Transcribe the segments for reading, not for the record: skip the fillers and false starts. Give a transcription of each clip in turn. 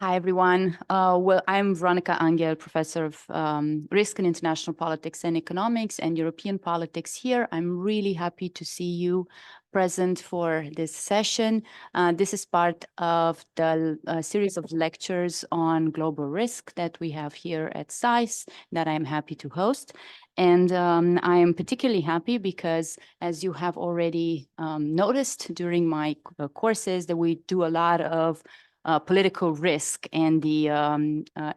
Hi, everyone. Well, I'm Veronica Angel, professor of Risk and International Politics and Economics and European Politics here. I'm really happy to see you present for this session. This is part of the series of lectures on global risk that we have here at SAIS that I'm happy to host. And I am particularly happy because, as you have already noticed during my courses, that we do a lot of political risk, and the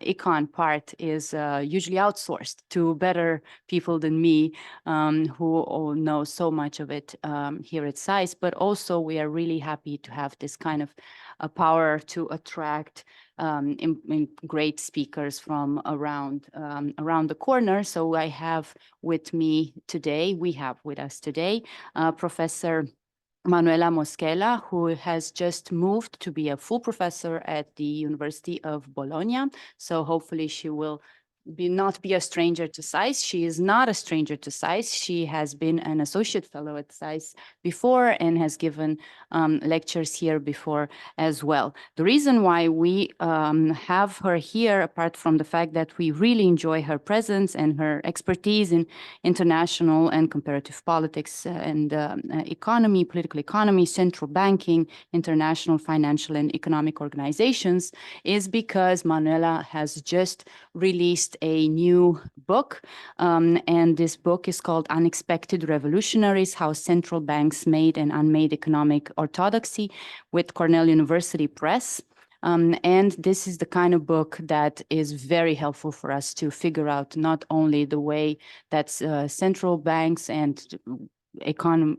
econ part is usually outsourced to better people than me, who all know so much of it here at SAIS. But also, we are really happy to have this kind of power to attract great speakers from around the corner. So I have with me today, we have with us today, Professor Manuela Moschella, who has just moved to be a full professor at the University of Bologna. So hopefully she will not be a stranger to SAIS. She is not a stranger to SAIS. She has been an associate fellow at SAIS before and has given lectures here before as well. The reason why we have her here, apart from the fact that we really enjoy her presence and her expertise in international and comparative politics and economy, political economy, central banking, international financial and economic organizations, is because Manuela has just released a new book, and this book is called Unexpected Revolutionaries: How Central Banks Made and Unmade Economic Orthodoxy, with Cornell University Press. And this is the kind of book that is very helpful for us to figure out not only the way that central banks and economy,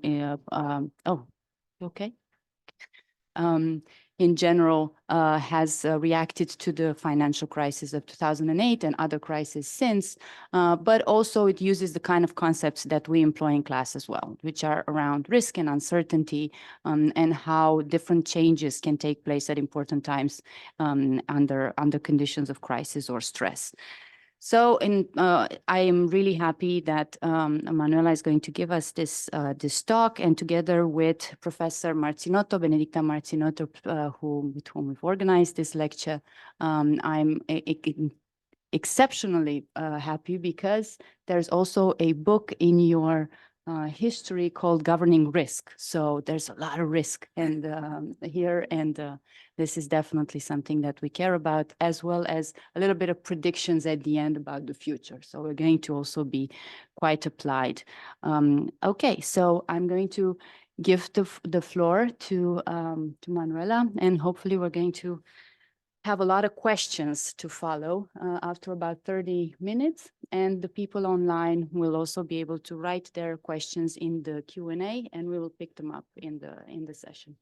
in general, has reacted to the financial crisis of 2008 and other crises since, but also it uses the kind of concepts that we employ in class as well, which are around risk and uncertainty, and how different changes can take place at important times under conditions of crisis or stress. So I am really happy that Manuela is going to give us this talk, and together with Professor Marzinotto, Benedicta Marzinotto, with whom we've organized this lecture, I'm exceptionally happy because there's also a book in your history called Governing Risk. So there's a lot of risk here, and this is definitely something that we care about, as well as a little bit of predictions at the end about the future. So we're going to also be quite applied. Okay, so I'm going to give the floor to Manuela, and hopefully we're going to have a lot of questions to follow after about 30 minutes. And the people online will also be able to write their questions in the Q&A, and we will pick them up in the session.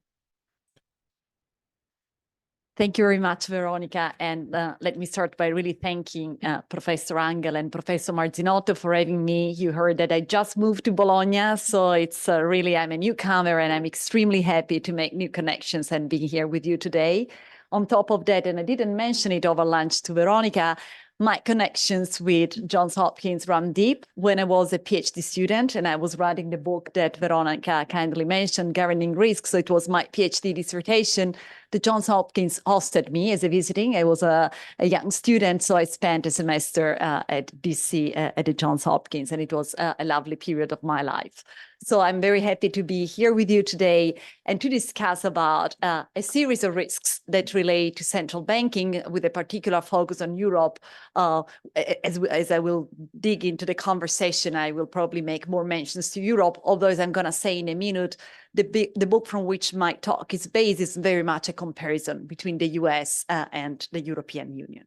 Thank you very much, Veronica. And let me start by really thanking Professor Angel and Professor Marzinotto for having me. You heard that I just moved to Bologna, so it's really, I'm a newcomer, and I'm extremely happy to make new connections and be here with you today. On top of that, and I didn't mention it over lunch to Veronica, my connections with Johns Hopkins run deep. When I was a PhD student and I was writing the book that Veronica kindly mentioned, Governing Risk, so it was my PhD dissertation, the Johns Hopkins hosted me as a visiting. I was a young student, so I spent a semester at BC at the Johns Hopkins, and it was a lovely period of my life. So I'm very happy to be here with you today and to discuss about a series of risks that relate to central banking, with a particular focus on Europe. As I will dig into the conversation, I will probably make more mentions to Europe, although, as I'm going to say in a minute, the book from which my talk is based is very much a comparison between the US and the European Union.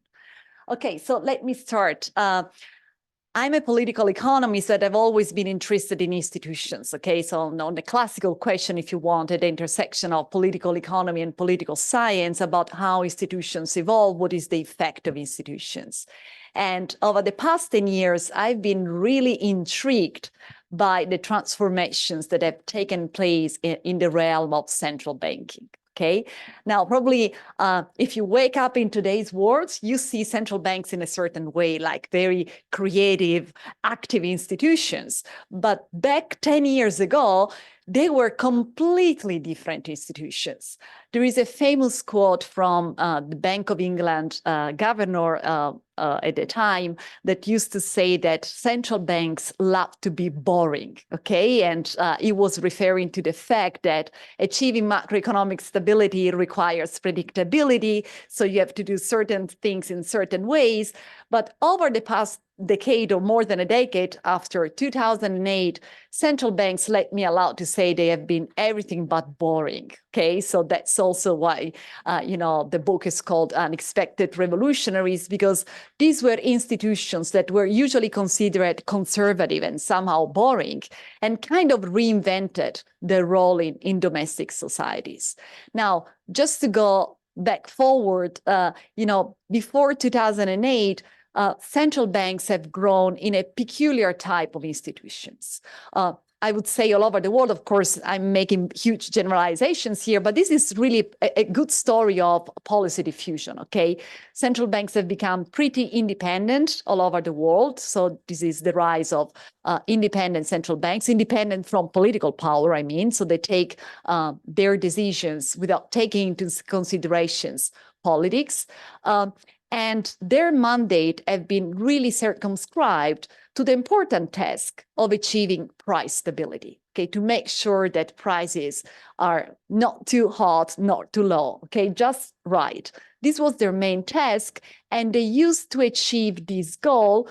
Okay, so let me start. I'm a political economist, but I've always been interested in institutions. Okay, so on the classical question, if you want, at the intersection of political economy and political science, about how institutions evolve, what is the effect of institutions? And over the past 10 years, I've been really intrigued by the transformations that have taken place in the realm of central banking. Okay, now probably if you wake up in today's world, you see central banks in a certain way, like very creative, active institutions. But back 10 years ago, they were completely different institutions. There is a famous quote from the Bank of England governor at the time that used to say that central banks love to be boring, okay? And he was referring to the fact that achieving macroeconomic stability requires predictability, so you have to do certain things in certain ways. But over the past decade or more than a decade, after 2008, central banks, let me allow to say, they have been everything but boring, okay? So that's also why, the book is called Unexpected Revolutionaries, because these were institutions that were usually considered conservative and somehow boring, and kind of reinvented their role in domestic societies. Now, just to go back forward, before 2008, central banks have grown in a peculiar type of institutions. I would say all over the world. Of course, I'm making huge generalizations here, but this is really a good story of policy diffusion, okay? Central banks have become pretty independent all over the world. So this is the rise of independent central banks, independent from political power, I mean. So they take their decisions without taking into considerations politics. And their mandate have been really circumscribed to the important task of achieving price stability, okay, to make sure that prices are not too hot, not too low, okay, just right. This was their main task, and they used to achieve this goal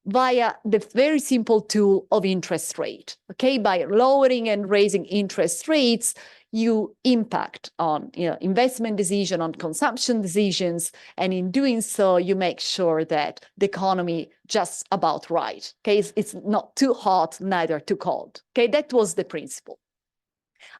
via the very simple tool of interest rate, okay? By lowering and raising interest rates, you impact on investment decisions, on consumption decisions, and in doing so, you make sure that the economy just about right, okay? It's not too hot, neither too cold, okay? That was the principle.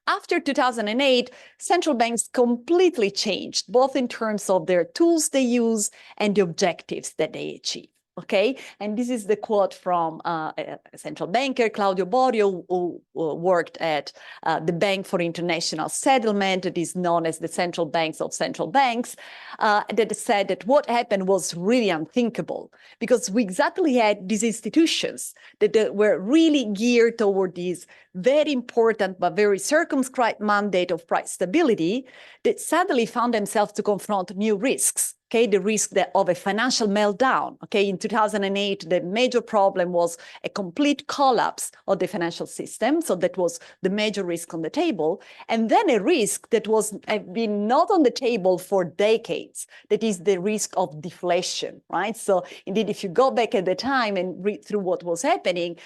After 2008, central banks completely changed, both in terms of their tools they use and the objectives that they achieve. Okay, and this is the quote from a central banker, Claudio Borio, who worked at the Bank for International Settlement, that is known as the central banks of central banks, that said that what happened was really unthinkable, because we exactly had these institutions that were really geared toward this very important but very circumscribed mandate of price stability, that suddenly found themselves to confront new risks. Okay, the risk of a financial meltdown. Okay, in 2008, the major problem was a complete collapse of the financial system. So that was the major risk on the table. And then a risk that was been not on the table for decades, that is the risk of deflation, right? So indeed, if you go back at the time and read through what was happening,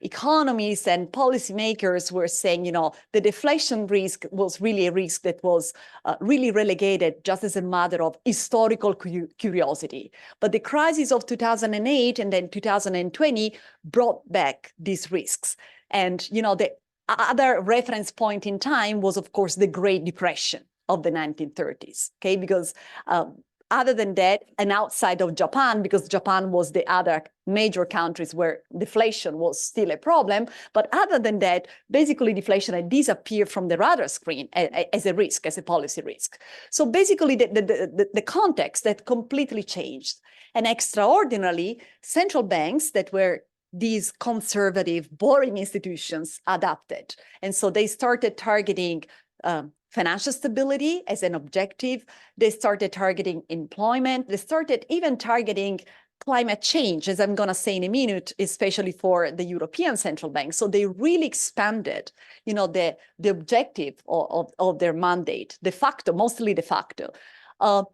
economists and policymakers were saying, the deflation risk was really a risk that was really relegated just as a matter of historical curiosity. But the crisis of 2008 and then 2020 brought back these risks. And, the other reference point in time was, of course, the Great Depression of the 1930s, okay? Because other than that, and outside of Japan, because Japan was the other major countries where deflation was still a problem, but other than that, basically deflation had disappeared from the radar screen as a risk, as a policy risk. So basically the context that completely changed. And extraordinarily, central banks that were these conservative, boring institutions adapted. And so they started targeting financial stability as an objective. They started targeting employment. They started even targeting climate change, as I'm going to say in a minute, especially for the European Central Bank. So they really expanded, the objective of their mandate, de facto, mostly de facto. And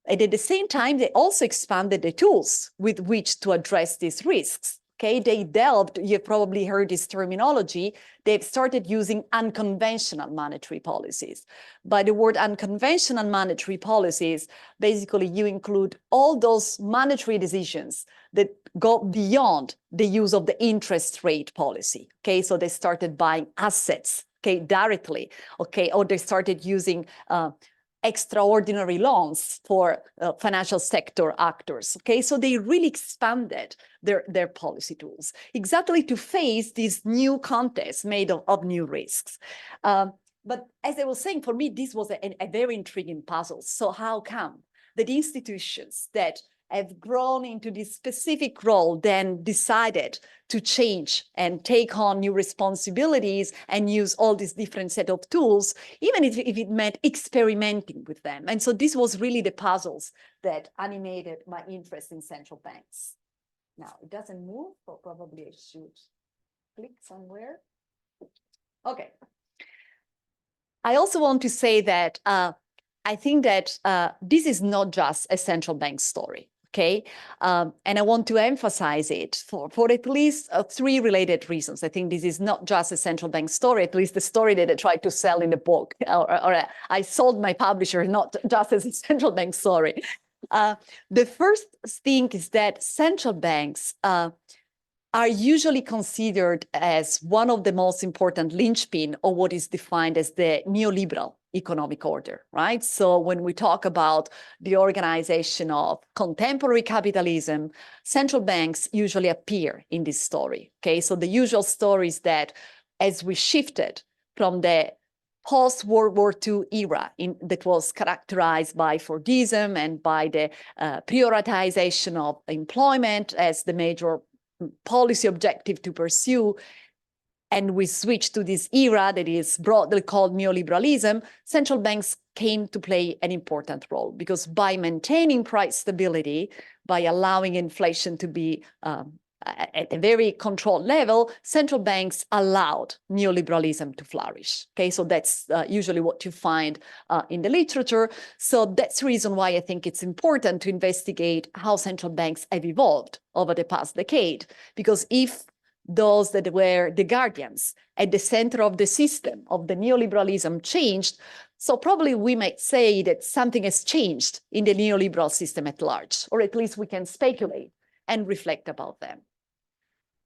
at the same time, they also expanded the tools with which to address these risks. Okay, they delved, you've probably heard this terminology, they've started using unconventional monetary policies. By the word unconventional monetary policies, basically you include all those monetary decisions that go beyond the use of the interest rate policy. Okay, so they started buying assets, okay, directly, okay, or they started using extraordinary loans for financial sector actors. Okay, so they really expanded their policy tools exactly to face this new context made of new risks. But as I was saying, for me, this was a very intriguing puzzle. So how come that institutions that have grown into this specific role, then decided to change and take on new responsibilities and use all these different set of tools, even if it meant experimenting with them. And so this was really the puzzles that animated my interest in central banks. Now, it doesn't move, so probably I should click somewhere. Okay. I also want to say that I think that this is not just a central bank story, okay? And I want to emphasize it for at least 3 related reasons. I think this is not just a central bank story, at least the story that I tried to sell in the book, or I sold my publisher not just as a central bank story. The first thing is that central banks are usually considered as one of the most important linchpin of what is defined as the neoliberal economic order, right? So when we talk about the organization of contemporary capitalism, central banks usually appear in this story, okay? So the usual story is that as we shifted from the post-World War II era that was characterized by Fordism and by the prioritization of employment as the major policy objective to pursue, and we switched to this era that is broadly called neoliberalism, central banks came to play an important role because by maintaining price stability, by allowing inflation to be at a very controlled level, central banks allowed neoliberalism to flourish. Okay, so that's usually what you find in the literature. So that's the reason why I think it's important to investigate how central banks have evolved over the past decade. Because if those that were the guardians at the center of the system of the neoliberalism changed, so probably we might say that something has changed in the neoliberal system at large, or at least we can speculate and reflect about them.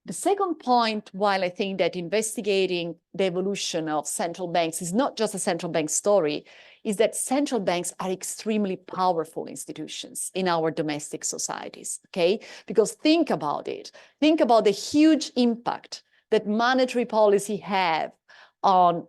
The second point, while I think that investigating the evolution of central banks is not just a central bank story, is that central banks are extremely powerful institutions in our domestic societies, okay? Because think about it. Think about the huge impact that monetary policy have on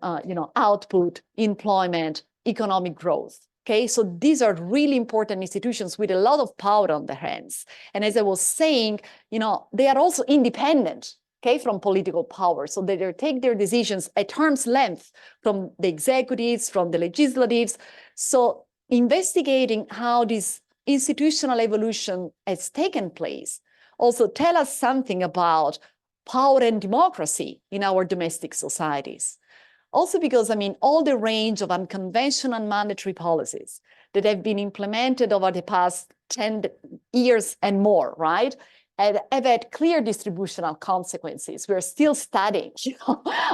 output, employment, economic growth. Okay, so these are really important institutions with a lot of power on their hands. And as I was saying, they are also independent, okay, from political power. So they take their decisions at arm's length from the executives, from the legislatives. So investigating how this institutional evolution has taken place also tell us something about power and democracy in our domestic societies. Also because, all the range of unconventional monetary policies that have been implemented over the past 10 years and more, right, have had clear distributional consequences. We're still studying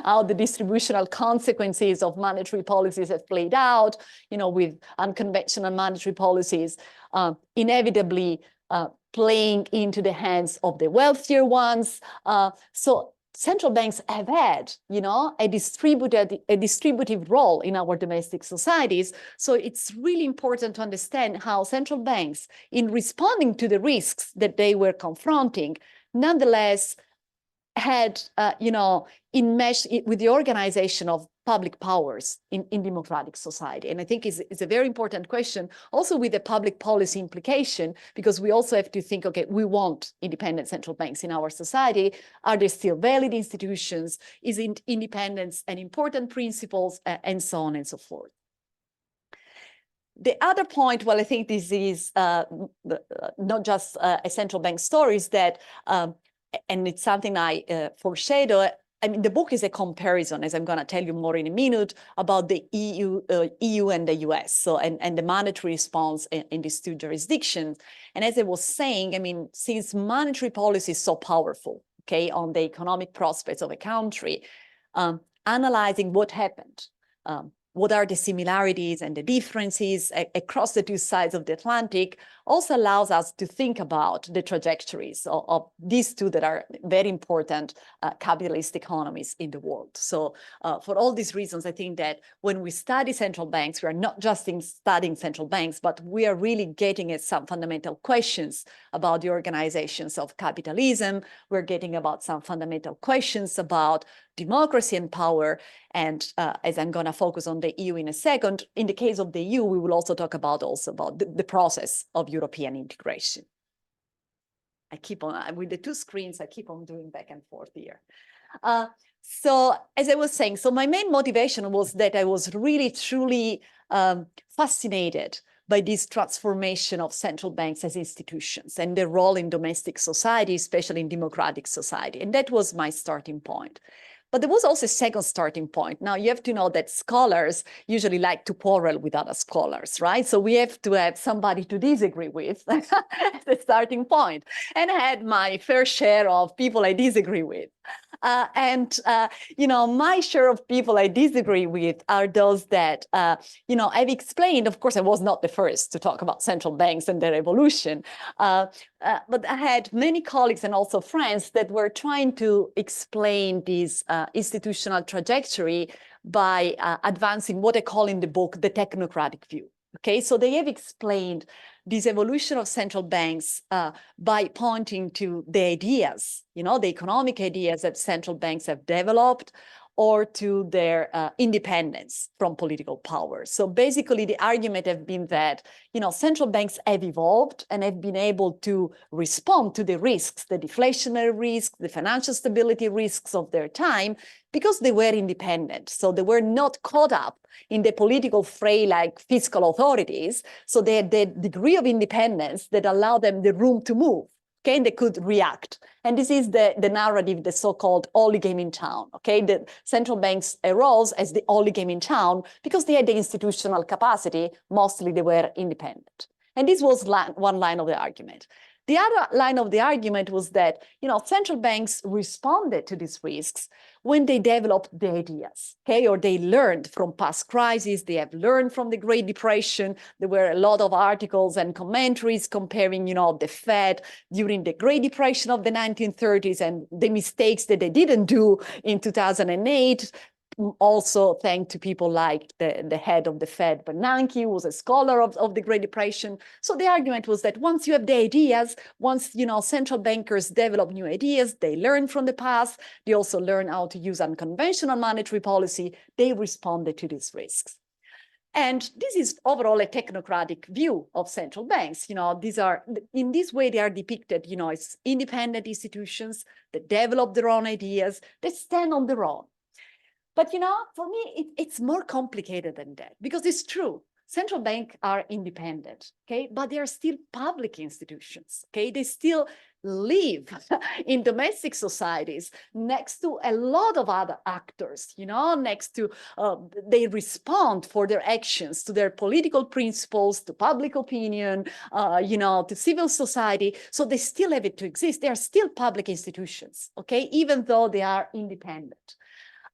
how the distributional consequences of monetary policies have played out, with unconventional monetary policies inevitably playing into the hands of the wealthier ones. So central banks have had, a distributive role in our domestic societies. So it's really important to understand how central banks, in responding to the risks that they were confronting, nonetheless had, enmeshed with the organization of public powers in democratic society. And I think it's a very important question, also with the public policy implication, because we also have to think, okay, we want independent central banks in our society. Are they still valid institutions? Is independence an important principle? And so on and so forth. The other point, well, I think this is not just a central bank story, is that, and it's something I foreshadow, the book is a comparison, as I'm going to tell you more in a minute, about the EU and the US, so and the monetary response in these two jurisdictions. And as I was saying, since monetary policy is so powerful, okay, on the economic prospects of a country, analyzing what happened, what are the similarities and the differences across the two sides of the Atlantic also allows us to think about the trajectories of these two that are very important capitalist economies in the world. So for all these reasons, I think that when we study central banks, we are not just studying central banks, but we are really getting at some fundamental questions about the organizations of capitalism. We're getting about some fundamental questions about democracy and power. And as I'm going to focus on the EU in a second, in the case of the EU, we will also talk about the process of European integration. I keep on, with the two screens, I keep on doing back and forth here. So as I was saying, so my main motivation was that I was really, truly fascinated by this transformation of central banks as institutions and their role in domestic society, especially in democratic society. And that was my starting point. But there was also a second starting point. Now, you have to know that scholars usually like to quarrel with other scholars, right? So we have to have somebody to disagree with as the starting point. And I had my fair share of people I disagree with. You know, my share of people I disagree with are those that, you know, I've explained. Of course, I was not the first to talk about central banks and their evolution, but I had many colleagues and also friends that were trying to explain this institutional trajectory by advancing what I call in the book the technocratic view. Okay, so they have explained this evolution of central banks by pointing to the ideas, you know, the economic ideas that central banks have developed, or to their independence from political power. So basically, the argument have been that, you know, central banks have evolved and have been able to respond to the risks, the deflationary risks, the financial stability risks of their time, because they were independent. So they were not caught up in the political fray like fiscal authorities. So they had the degree of independence that allowed them the room to move. Okay, and they could react. And this is the narrative, the so-called only game in town. Okay, the central banks arose as the only game in town because they had the institutional capacity. Mostly they were independent. And this was one line of the argument. The other line of the argument was that, you know, central banks responded to these risks when they developed the ideas, okay, or they learned from past crises. They have learned from the Great Depression. There were a lot of articles and commentaries comparing, you know, the Fed during the Great Depression of the 1930s and the mistakes that they didn't do in 2008. Also, thanks to people like the head of the Fed, Bernanke, who was a scholar of the Great Depression. So the argument was that once you have the ideas, once, you know, central bankers develop new ideas, they learn from the past, they also learn how to use unconventional monetary policy, they responded to these risks. And this is overall a technocratic view of central banks. You know, these are, in this way, they are depicted, you know, as independent institutions that develop their own ideas, that stand on their own. But, you know, for me, it's more complicated than that, because it's true. Central banks are independent, okay, but they are still public institutions, okay? They still live in domestic societies next to a lot of other actors, you know, next to, they respond for their actions to their political principles, to public opinion, you know, to civil society. So they still have it to exist. They are still public institutions, okay, even though they are independent.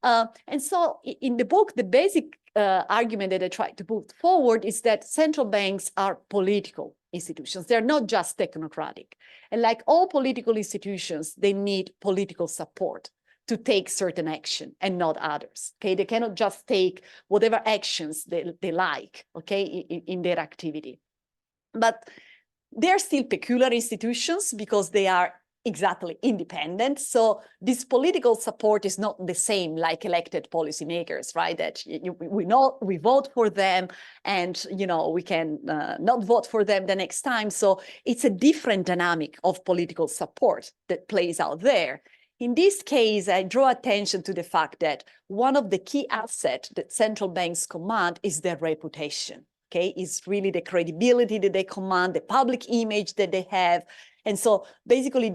And so in the book, the basic argument that I try to put forward is that central banks are political institutions. They're not just technocratic. And like all political institutions, they need political support to take certain action and not others. Okay, they cannot just take whatever actions they like, okay, in their activity. But they're still peculiar institutions because they are exactly independent. So this political support is not the same like elected policymakers, right? That we vote for them, and you know, we can not vote for them the next time. So it's a different dynamic of political support that plays out there. In this case, I draw attention to the fact that one of the key assets that central banks command is their reputation. Okay, is really the credibility that they command, the public image that they have. And so basically,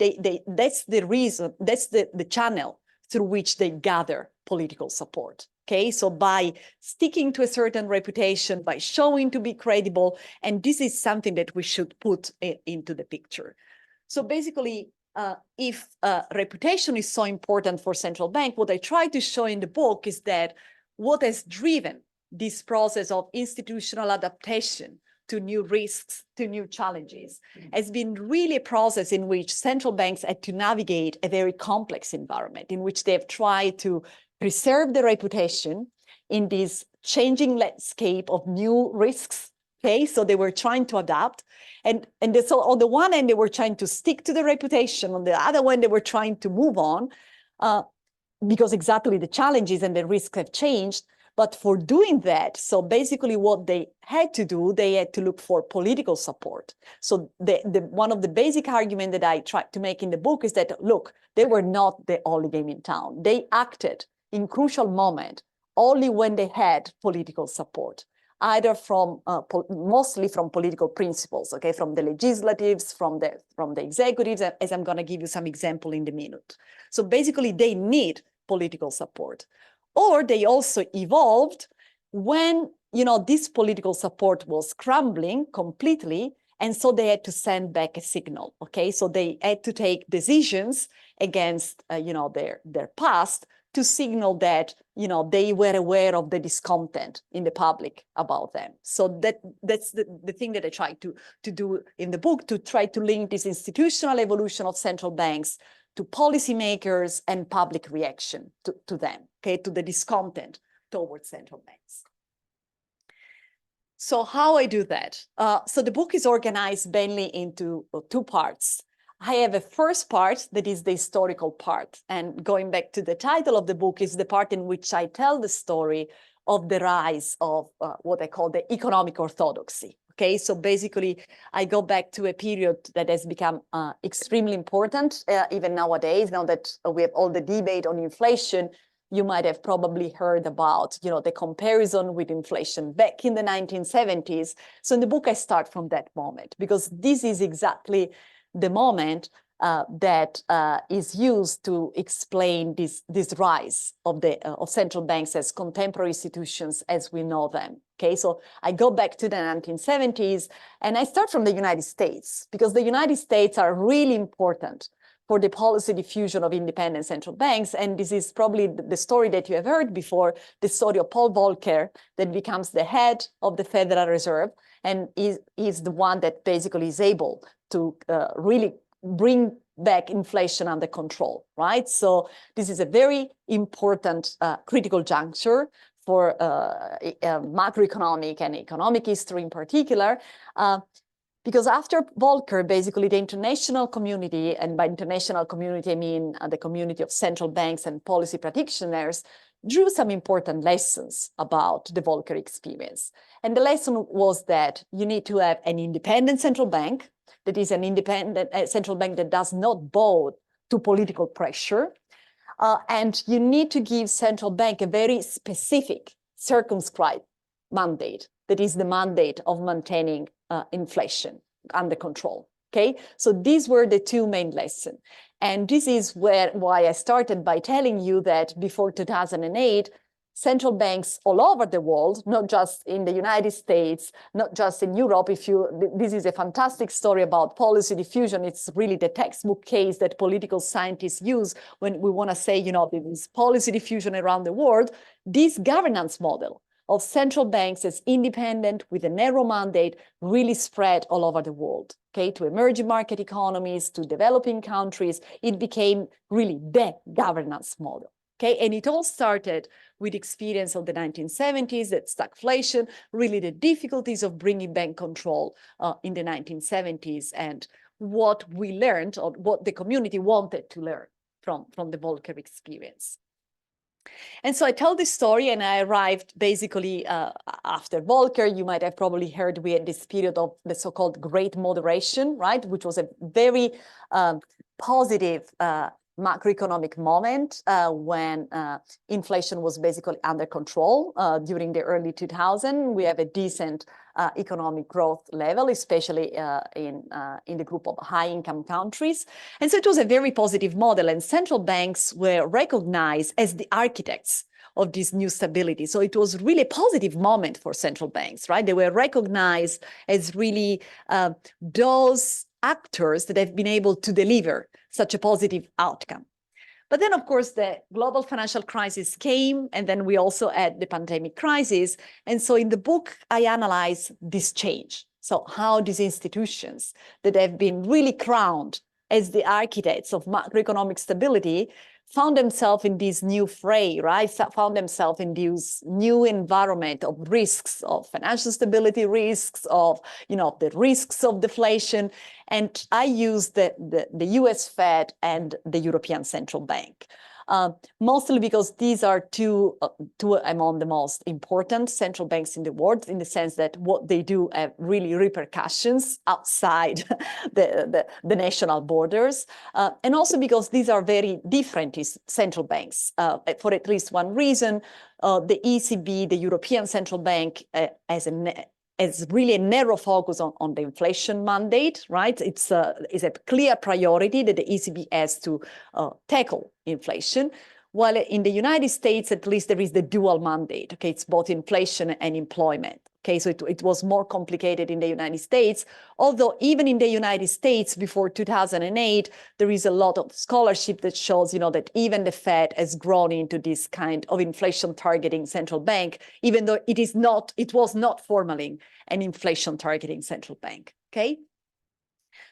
that's the reason, that's the channel through which they gather political support. Okay, so by sticking to a certain reputation, by showing to be credible, and this is something that we should put into the picture. So basically, if reputation is so important for central bank, what I try to show in the book is that what has driven this process of institutional adaptation to new risks, to new challenges, has been really a process in which central banks had to navigate a very complex environment, in which they have tried to preserve their reputation in this changing landscape of new risks. Okay, so they were trying to adapt. And so on the one hand, they were trying to stick to the reputation. On the other one, they were trying to move on because exactly the challenges and the risks have changed. But for doing that, so basically what they had to do, they had to look for political support. So one of the basic arguments that I tried to make in the book is that, look, they were not the only game in town. They acted in crucial moment only when they had political support, either from, mostly from political principles, okay, from the legislatives, from the executives, as I'm gonna give you some example in a minute. So basically they need political support. Or they also evolved when, you know, this political support was crumbling completely, and so they had to send back a signal, okay? So they had to take decisions against, you know, their past to signal that, you know, they were aware of the discontent in the public about them. So that's the thing that I try to do in the book, to try to link this institutional evolution of central banks to policymakers and public reaction to them, okay, to the discontent towards central banks. So how I do that? So the book is organized mainly into two parts. I have a first part that is the historical part. And going back to the title of the book is the part in which I tell the story of the rise of what I call the economic orthodoxy. Okay, so basically, I go back to a period that has become extremely important, even nowadays, now that we have all the debate on inflation. You might have probably heard about, you know, the comparison with inflation back in the 1970s. So in the book, I start from that moment, because this is exactly the moment that is used to explain this rise of central banks as contemporary institutions as we know them. Okay, so I go back to the 1970s, and I start from the United States, because the United States are really important for the policy diffusion of independent central banks. And this is probably the story that you have heard before, the story of Paul Volcker, that becomes the head of the Federal Reserve, and is the one that basically is able to really bring back inflation under control, right? So this is a very important critical juncture for macroeconomic and economic history in particular, because after Volcker, basically the international community, and by international community I mean the community of central banks and policy practitioners, drew some important lessons about the Volcker experience. And the lesson was that you need to have an independent central bank, that is an independent central bank that does not bow to political pressure. And you need to give central bank a very specific, circumscribed mandate, that is the mandate of maintaining inflation under control. Okay, so these were the two main lessons. And this is why I started by telling you that before 2008, central banks all over the world, not just in the United States, not just in Europe. This is a fantastic story about policy diffusion. It's really the textbook case that political scientists use when we want to say, you know, there is policy diffusion around the world. This governance model of central banks as independent with a narrow mandate really spread all over the world, okay, to emerging market economies, to developing countries. It became really the governance model. Okay, and it all started with experience of the 1970s, that stagflation, really the difficulties of bringing bank control in the 1970s, and what we learned, or what the community wanted to learn from the Volcker experience. And so I tell this story, and I arrived basically after Volcker. You might have probably heard we had this period of the so-called Great Moderation, right, which was a very positive macroeconomic moment when inflation was basically under control during the early 2000s. We have a decent economic growth level, especially in the group of high-income countries. And so it was a very positive model, and central banks were recognized as the architects of this new stability. So it was really a positive moment for central banks, right? They were recognized as really those actors that have been able to deliver such a positive outcome. But then, of course, the global financial crisis came, and then we also had the pandemic crisis. And so in the book, I analyze this change. So how these institutions that have been really crowned as the architects of macroeconomic stability found themselves in this new fray, right? Found themselves in this new environment of risks, of financial stability risks, of, you know, the risks of deflation. And I use the US Fed and the European Central Bank. mostly because these are two among the most important central banks in the world, in the sense that what they do have really repercussions outside the national borders, and also because these are very different central banks. For at least one reason, the ECB, the European Central Bank, has really a narrow focus on the inflation mandate, right? It's a clear priority that the ECB has to tackle inflation. While in the United States, at least, there is the dual mandate. Okay, it's both inflation and employment. Okay, so it was more complicated in the United States, although even in the United States before 2008, there is a lot of scholarship that shows, that even the Fed has grown into this kind of inflation targeting central bank, even though it was not formally an inflation targeting central bank. Okay,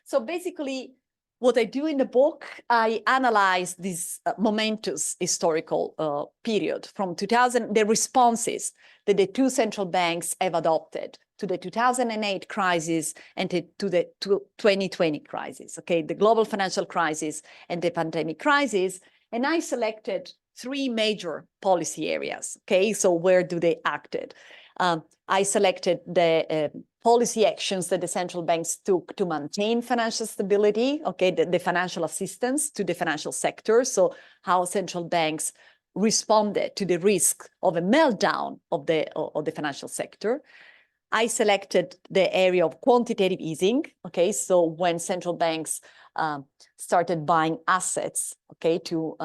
so basically, what I do in the book, I analyze this momentous historical period from 2000, the responses that the two central banks have adopted to the 2008 crisis and to the 2020 crisis, okay, the global financial crisis and the pandemic crisis. And I selected three major policy areas, okay, so where do they acted? I selected the policy actions that the central banks took to maintain financial stability, okay, the financial assistance to the financial sector, so how central banks responded to the risk of a meltdown of the financial sector. I selected the area of quantitative easing, okay, so when central banks started buying assets, okay, to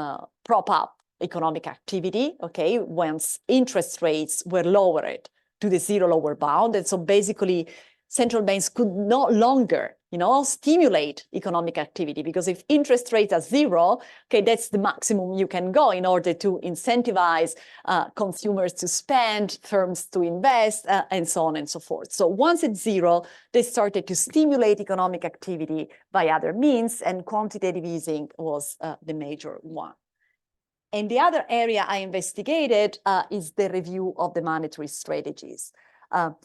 prop up economic activity, okay, once interest rates were lowered to the zero lower bound. And so basically, central banks could no longer, stimulate economic activity, because if interest rates are zero, okay, that's the maximum you can go in order to incentivize consumers to spend, firms to invest, and so on and so forth. So once it's zero, they started to stimulate economic activity by other means, and quantitative easing was the major one. And the other area I investigated is the review of the monetary strategies,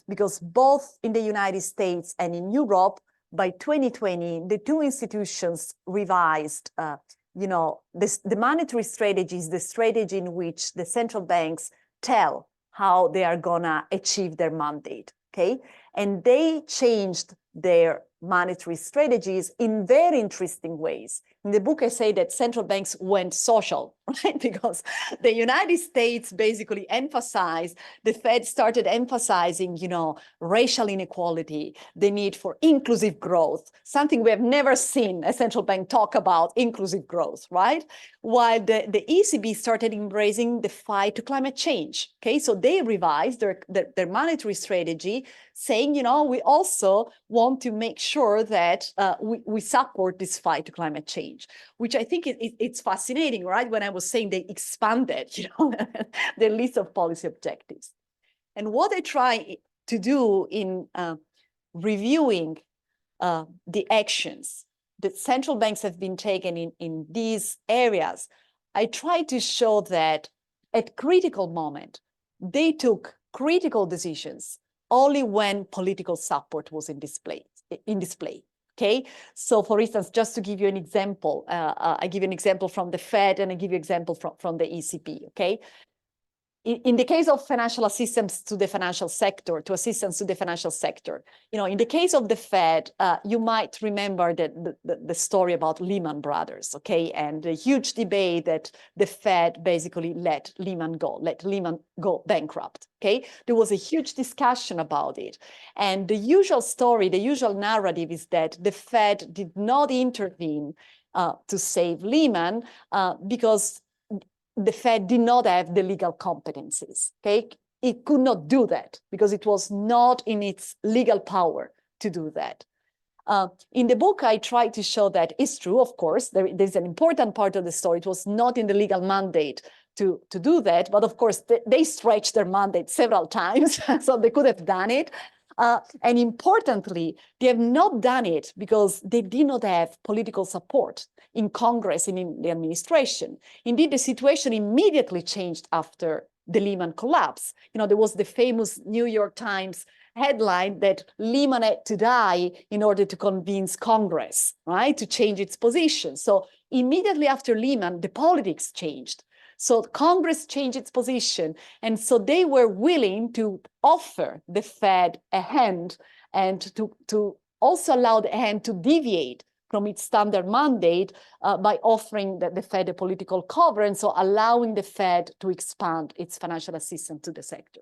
because both in the United States and in Europe, by 2020, the two institutions revised, the monetary strategies, the strategy in which the central banks tell how they are gonna achieve their mandate, okay? And they changed their monetary strategies in very interesting ways. In the book, I say that central banks went social, right? Because the United States basically emphasized, the Fed started emphasizing, racial inequality, the need for inclusive growth, something we have never seen a central bank talk about, inclusive growth, right? While the ECB started embracing the fight to climate change, okay? So they revised their monetary strategy, saying, we also want to make sure that we support this fight to climate change, which I think it's fascinating, right? When I was saying they expanded, the list of policy objectives. And what I try to do in reviewing the actions that central banks have been taken in these areas, I try to show that at critical moment, they took critical decisions only when political support was in display. Okay, so for instance, just to give you an example, I give you an example from the Fed and I give you an example from the ECB, okay? In the case of financial assistance to the financial sector, in the case of the Fed, you might remember that the story about Lehman Brothers, okay? And the huge debate that the Fed basically let Lehman go bankrupt, okay? There was a huge discussion about it. And the usual story, the usual narrative is that the Fed did not intervene to save Lehman because the Fed did not have the legal competencies, okay? It could not do that because it was not in its legal power to do that. In the book, I try to show that it's true, of course. There's an important part of the story. It was not in the legal mandate to do that, but of course, they stretched their mandate several times, so they could have done it. And importantly, they have not done it because they did not have political support in Congress and in the administration. Indeed, the situation immediately changed after the Lehman collapse. There was the famous New York Times headline that Lehman had to die in order to convince Congress, right, to change its position. So immediately after Lehman, the politics changed. So Congress changed its position. And so they were willing to offer the Fed a hand and to also allow the hand to deviate from its standard mandate by offering the Fed a political cover, and so allowing the Fed to expand its financial assistance to the sector.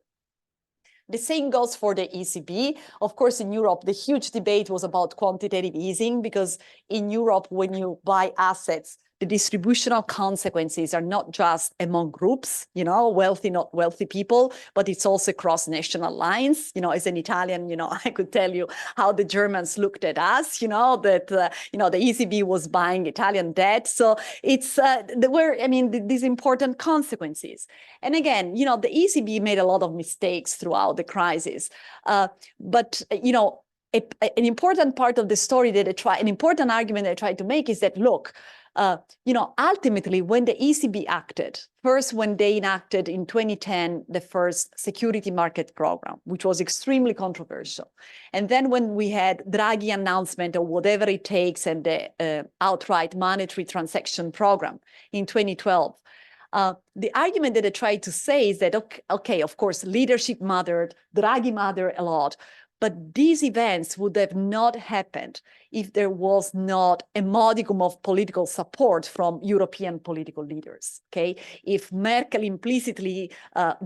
The same goes for the ECB. Of course, in Europe, the huge debate was about quantitative easing, because in Europe, when you buy assets, the distributional consequences are not just among groups, you know, wealthy, not wealthy people, but it's also across national lines. You know, as an Italian, you know, I could tell you how the Germans looked at us, you know, that, you know, the ECB was buying Italian debt. So it's, there were, I mean, these important consequences. And again, you know, the ECB made a lot of mistakes throughout the crisis. But, you know, an important part of the story that an important argument I tried to make is that, look, you know, ultimately, when the ECB acted, first when they enacted in 2010 the first security market program, which was extremely controversial, and then when we had Draghi announcement of whatever it takes and the outright monetary transaction program in 2012, the argument that I tried to say is that, okay, of course, leadership mattered, Draghi mattered a lot, but these events would have not happened if there was not a modicum of political support from European political leaders, okay? If Merkel implicitly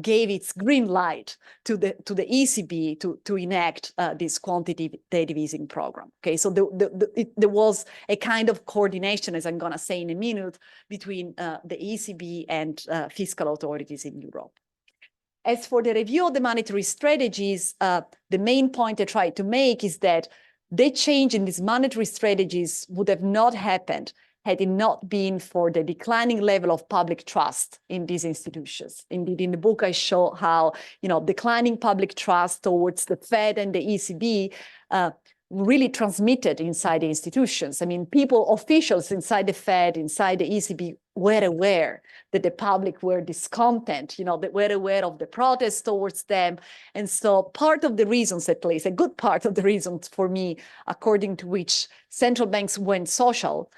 gave its green light to the ECB to enact this quantitative easing program, okay? So there was a kind of coordination, as I'm gonna say in a minute, between the ECB and fiscal authorities in Europe. As for the review of the monetary strategies, the main point I tried to make is that the change in these monetary strategies would have not happened had it not been for the declining level of public trust in these institutions. Indeed, in the book, I show how, you know, declining public trust towards the Fed and the ECB really transmitted inside the institutions. I mean, officials inside the Fed, inside the ECB, were aware that the public were discontent, you know, that were aware of the protests towards them. And so part of the reasons, at least, a good part of the reasons for me, according to which central banks went social,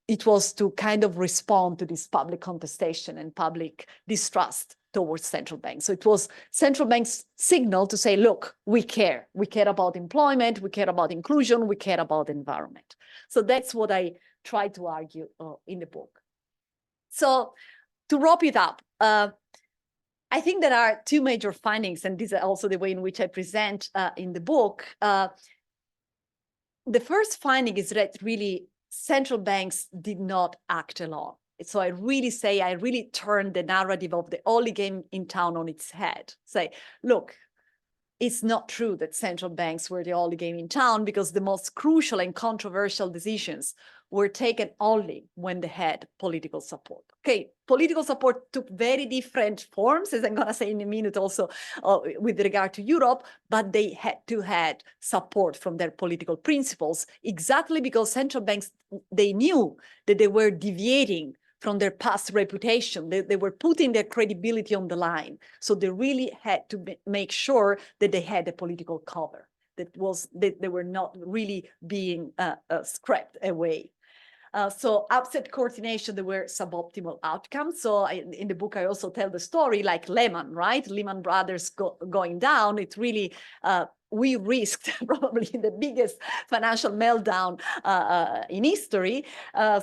it was to kind of respond to this public contestation and public distrust towards central banks. So it was central banks' signal to say, look, we care. We care about employment, we care about inclusion, we care about environment. So that's what I try to argue in the book. So to wrap it up, I think there are two major findings, and these are also the way in which I present in the book. The first finding is that really central banks did not act alone. So I really turned the narrative of the only game in town on its head. Say, look, it's not true that central banks were the only game in town, because the most crucial and controversial decisions were taken only when they had political support. Okay, political support took very different forms, as I'm going to say in a minute also with regard to Europe, but they had to have support from their political principles, exactly because central banks, they knew that they were deviating from their past reputation. They were putting their credibility on the line. So they really had to make sure that they had a political cover, that they were not really being scrapped away. So upset coordination, there were suboptimal outcomes. So in the book, I also tell the story like Lehman, right? Lehman Brothers going down. It really, we risked probably the biggest financial meltdown in history.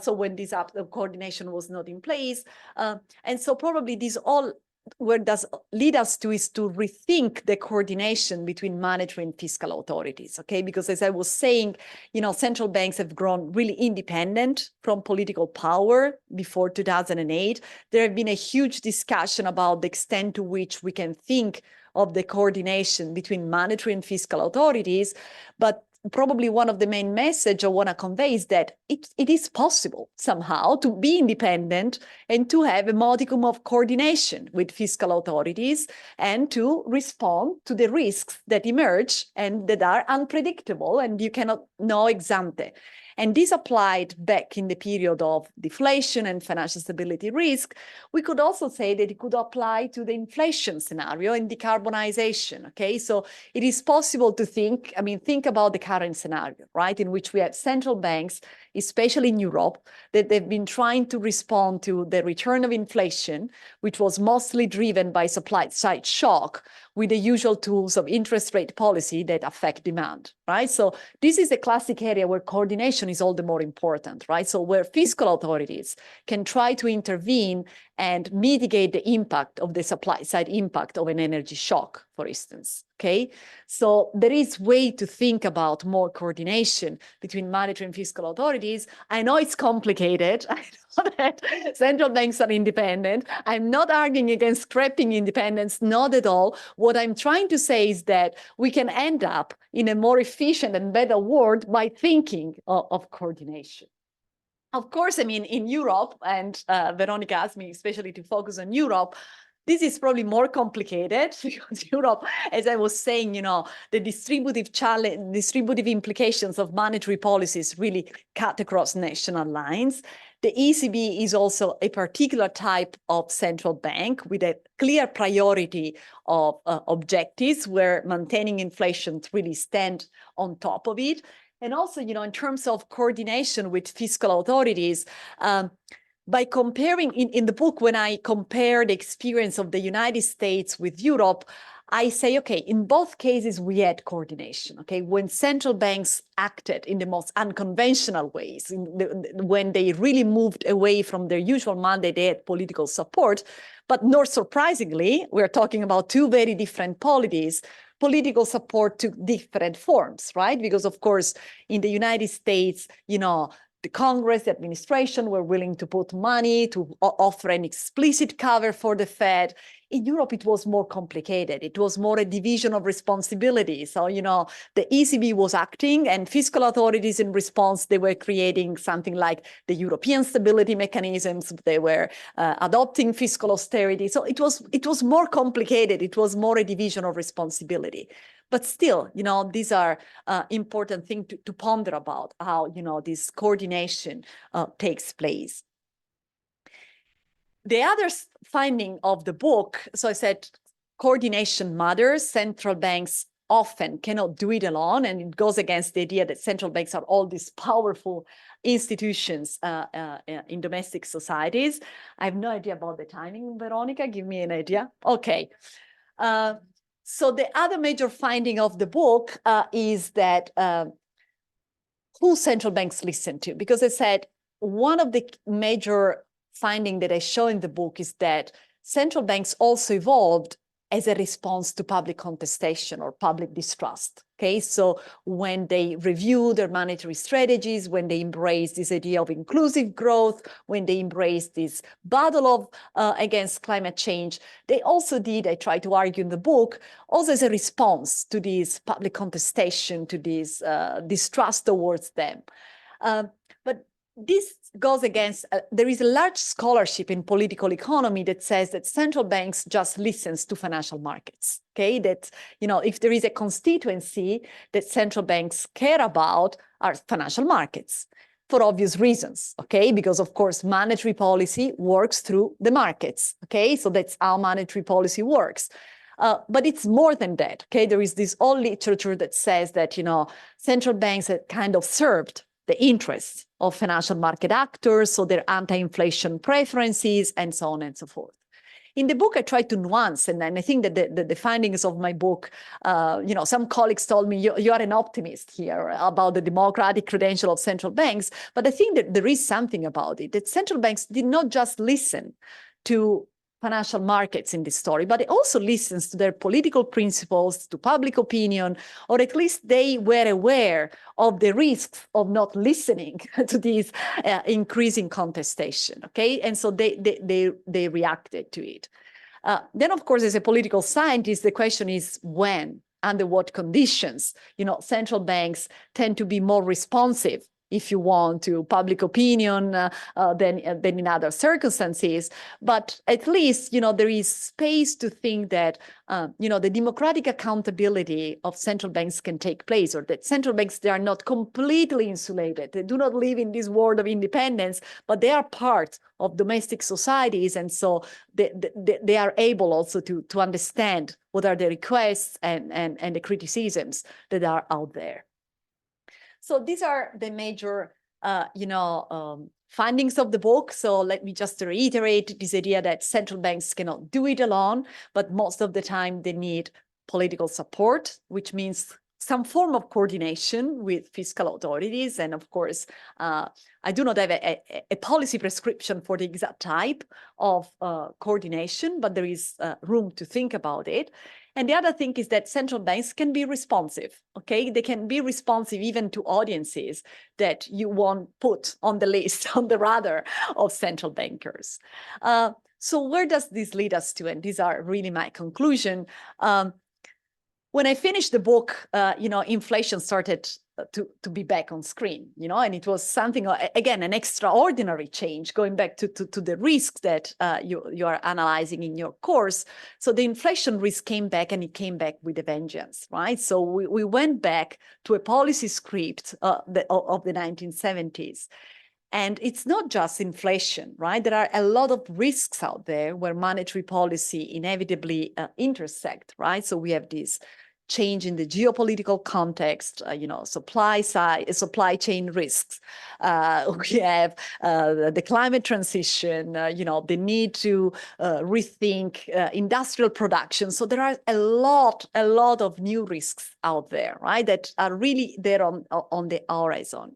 So when this coordination was not in place. And so probably these all where does lead us to is to rethink the coordination between monetary and fiscal authorities, okay? Because as I was saying, you know, central banks have grown really independent from political power before 2008. There have been a huge discussion about the extent to which we can think of the coordination between monetary and fiscal authorities, but probably one of the main message I want to convey is that it is possible somehow to be independent and to have a modicum of coordination with fiscal authorities and to respond to the risks that emerge and that are unpredictable and you cannot know ex ante. And this applied back in the period of deflation and financial stability risk. We could also say that it could apply to the inflation scenario and decarbonization, okay? So it is possible to think about the current scenario, right? In which we have central banks, especially in Europe, that they've been trying to respond to the return of inflation, which was mostly driven by supply side shock with the usual tools of interest rate policy that affect demand, right? So this is a classic area where coordination is all the more important, right? So where fiscal authorities can try to intervene and mitigate the impact of the supply side impact of an energy shock, for instance, okay? So there is way to think about more coordination between monetary and fiscal authorities. I know it's complicated. I know that central banks are independent. I'm not arguing against scrapping independence, not at all. What I'm trying to say is that we can end up in a more efficient and better world by thinking of coordination. Of course, in Europe, and Veronica asked me especially to focus on Europe, this is probably more complicated because Europe, as I was saying, the distributive implications of monetary policies really cut across national lines. The ECB is also a particular type of central bank with a clear priority of objectives where maintaining inflation really stand on top of it. And also, in terms of coordination with fiscal authorities, by comparing in the book, when I compare the experience of the United States with Europe, I say, okay, in both cases, we had coordination, okay? When central banks acted in the most unconventional ways, when they really moved away from their usual mandate, they had political support. But not surprisingly, we're talking about two very different polities. Political support took different forms, right? Because, of course, in the United States, the Congress, the administration were willing to put money to offer an explicit cover for the Fed. In Europe, it was more complicated. It was more a division of responsibility. So, the ECB was acting and fiscal authorities in response, they were creating something like the European stability mechanisms. They were adopting fiscal austerity. So it was more complicated. It was more a division of responsibility. But still, these are important things to ponder about how, this coordination takes place. The other finding of the book, so I said coordination matters. Central banks often cannot do it alone, and it goes against the idea that central banks are all these powerful institutions in domestic societies. I have no idea about the timing, Veronica. Give me an idea. Okay. So the other major finding of the book is that who central banks listen to, because I said one of the major finding that I show in the book is that central banks also evolved as a response to public contestation or public distrust. Okay, so when they review their monetary strategies, when they embrace this idea of inclusive growth, when they embrace this battle of against climate change, they also did, I try to argue in the book, also as a response to this public contestation, to this distrust towards them. But this goes against, there is a large scholarship in political economy that says that central banks just listens to financial markets, okay? That, if there is a constituency that central banks care about are financial markets for obvious reasons, okay? Because of course, monetary policy works through the markets, okay? So that's how monetary policy works. But it's more than that, okay? There is this old literature that says that, central banks have kind of served the interests of financial market actors, so their anti-inflation preferences, and so on and so forth. In the book, I try to nuance, and I think that the findings of my book, some colleagues told me, you are an optimist here about the democratic credential of central banks, but I think that there is something about it, that central banks did not just listen to financial markets in this story, but it also listens to their political principles, to public opinion, or at least they were aware of the risks of not listening to this increasing contestation, okay? And so they reacted to it. Then, of course, as a political scientist, the question is when, under what conditions. Central banks tend to be more responsive, if you want, to public opinion than in other circumstances. But at least, there is space to think that, the democratic accountability of central banks can take place, or that central banks, they are not completely insulated. They do not live in this world of independence, but they are part of domestic societies. And so they are able also to understand what are the requests and the criticisms that are out there. So these are the major, findings of the book. So let me just reiterate this idea that central banks cannot do it alone, but most of the time they need political support, which means some form of coordination with fiscal authorities. And of course, I do not have a policy prescription for the exact type of coordination, but there is room to think about it. And the other thing is that central banks can be responsive, okay? They can be responsive even to audiences that you won't put on the list, on the radar of central bankers. So where does this lead us to? And these are really my conclusion. When I finished the book, inflation started to be back on screen, and it was something, again, an extraordinary change, going back to the risks that you are analyzing in your course. So the inflation risk came back, and it came back with a vengeance, right? So we went back to a policy script of the 1970s. And it's not just inflation, right? There are a lot of risks out there where monetary policy inevitably intersect, right? So we have this change in the geopolitical context, supply chain risks. We have the climate transition, the need to rethink industrial production. So there are a lot of new risks out there, right? That are really there on the horizon.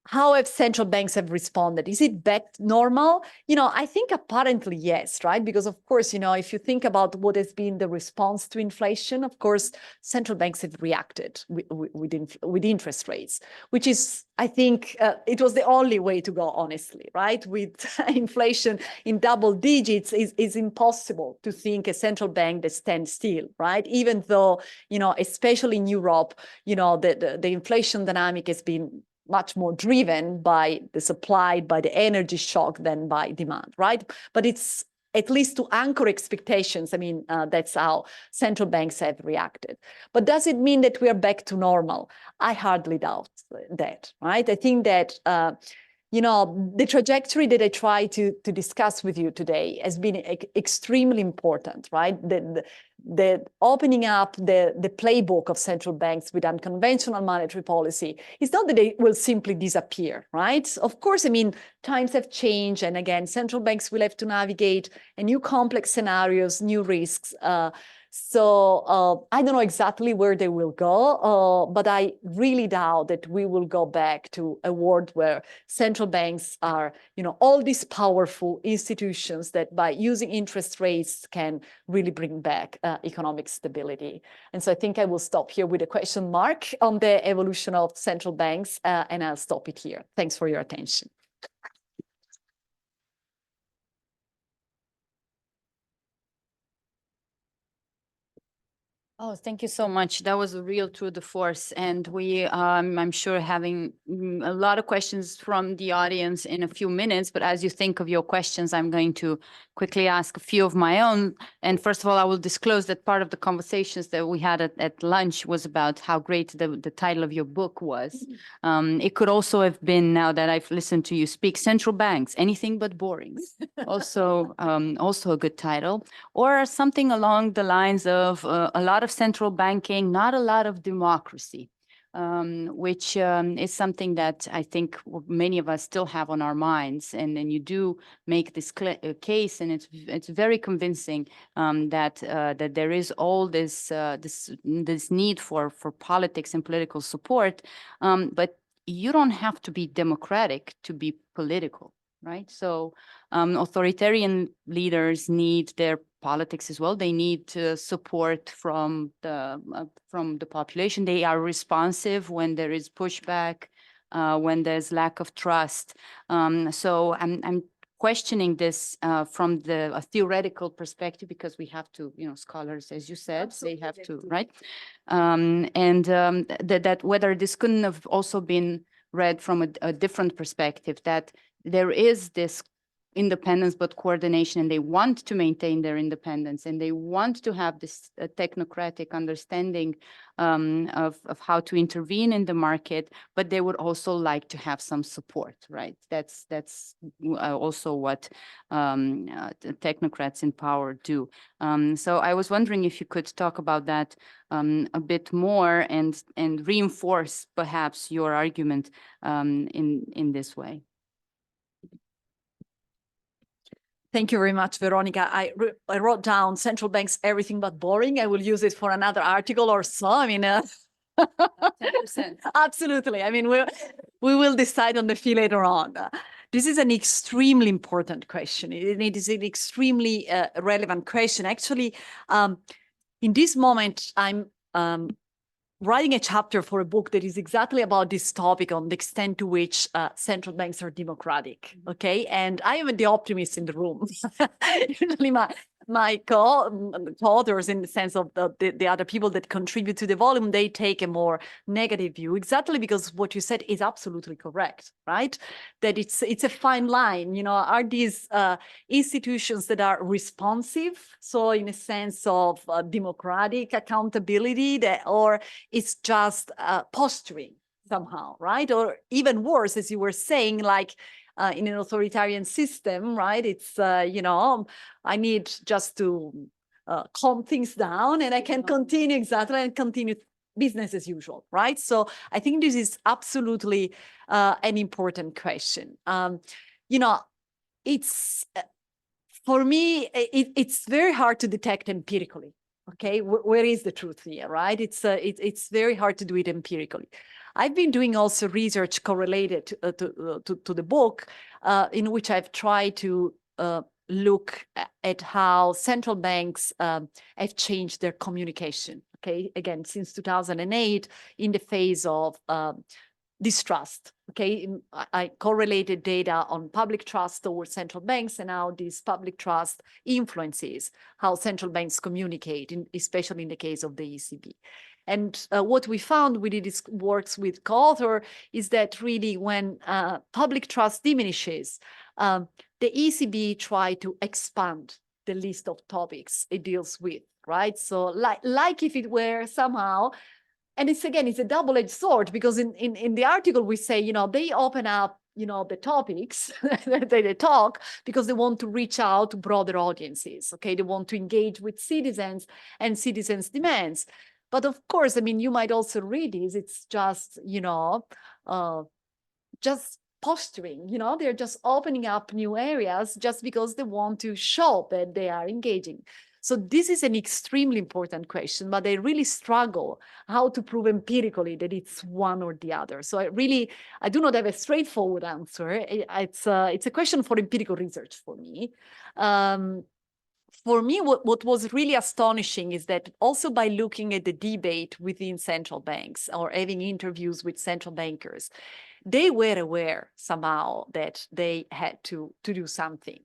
How have central banks have responded? Is it back to normal? I think apparently yes, right? Because of course, if you think about what has been the response to inflation, of course, central banks have reacted with interest rates, which is, I think, it was the only way to go, honestly, right? With inflation in double digits, is impossible to think a central bank that stands still, right? Even though, especially in Europe, the inflation dynamic has been much more driven by the supply, by the energy shock than by demand, right? But it's at least to anchor expectations. I mean, that's how central banks have reacted. But does it mean that we are back to normal? I hardly doubt that, right? I think that the trajectory that I try to discuss with you today has been extremely important, right? The opening up the playbook of central banks with unconventional monetary policy is not that they will simply disappear, right? Of course, I mean, times have changed. And again, central banks will have to navigate new complex scenarios, new risks. So I don't know exactly where they will go, but I really doubt that we will go back to a world where central banks are, all these powerful institutions that by using interest rates can really bring back economic stability. And so I think I will stop here with a question mark on the evolution of central banks, and I'll stop it here. Thanks for your attention. Oh, thank you so much. That was a real tour de force. And we, I'm sure, having a lot of questions from the audience in a few minutes. But as you think of your questions, I'm going to quickly ask a few of my own. And first of all, I will disclose that part of the conversations that we had at lunch was about how great the title of your book was. It could also have been, now that I've listened to you speak, Central Banks, Anything But Boring. Also a good title. Or something along the lines of a lot of central banking, not a lot of democracy, which is something that I think many of us still have on our minds. And then you do make this case, and it's very convincing that there is all this this need for politics and political support, but you don't have to be democratic to be political. Right. So authoritarian leaders need their politics as well. They need support from the population. They are responsive when there is pushback, when there's lack of trust. So I'm questioning this from a theoretical perspective, because we have to, scholars, as you said, Absolutely. They have to, right? That whether this couldn't have also been read from a different perspective, that there is this independence but coordination, and they want to maintain their independence, and they want to have this technocratic understanding of how to intervene in the market, but they would also like to have some support, right? That's also what the technocrats in power do. So I was wondering if you could talk about that a bit more and reinforce perhaps your argument in this way. Thank you very much, Veronica. I wrote down central banks, everything but boring. I will use it for another article or so. I mean, 10%. Absolutely. I mean, we will decide on the fee later on. This is an extremely important question. It is an extremely relevant question. Actually, in this moment, I'm writing a chapter for a book that is exactly about this topic, on the extent to which central banks are democratic, okay? And I am the optimist in the room. Usually my co-authors, in the sense of the other people that contribute to the volume, they take a more negative view, exactly because what you said is absolutely correct, right? That it's a fine line, are these institutions that are responsive, so in a sense of democratic accountability, or it's just posturing somehow, right? Or even worse, as you were saying, like in an authoritarian system, right? It's, I need just to calm things down, and I can continue and continue business as usual, right? So I think this is absolutely an important question. It's, for me, it's very hard to detect empirically. Okay, where is the truth here, right? It's very hard to do it empirically. I've been doing also research correlated to the book, in which I've tried to look at how central banks have changed their communication. Okay, again, since 2008, in the phase of distrust. Okay, I correlated data on public trust towards central banks, and how this public trust influences how central banks communicate, especially in the case of the ECB. And what we found with this works with co-author is that really when public trust diminishes, the ECB try to expand the list of topics it deals with, right? So like if it were somehow, and it's a double-edged sword, because in the article we say, they open up, the topics they talk because they want to reach out to broader audiences. Okay, they want to engage with citizens and citizens' demands. But of course, I mean, you might also read this. It's just, just posturing. They're just opening up new areas just because they want to show that they are engaging. So this is an extremely important question, but I really struggle how to prove empirically that it's one or the other. So I do not have a straightforward answer. It's a question for empirical research for me. For me, what was really astonishing is that also by looking at the debate within central banks or having interviews with central bankers, they were aware somehow that they had to do something.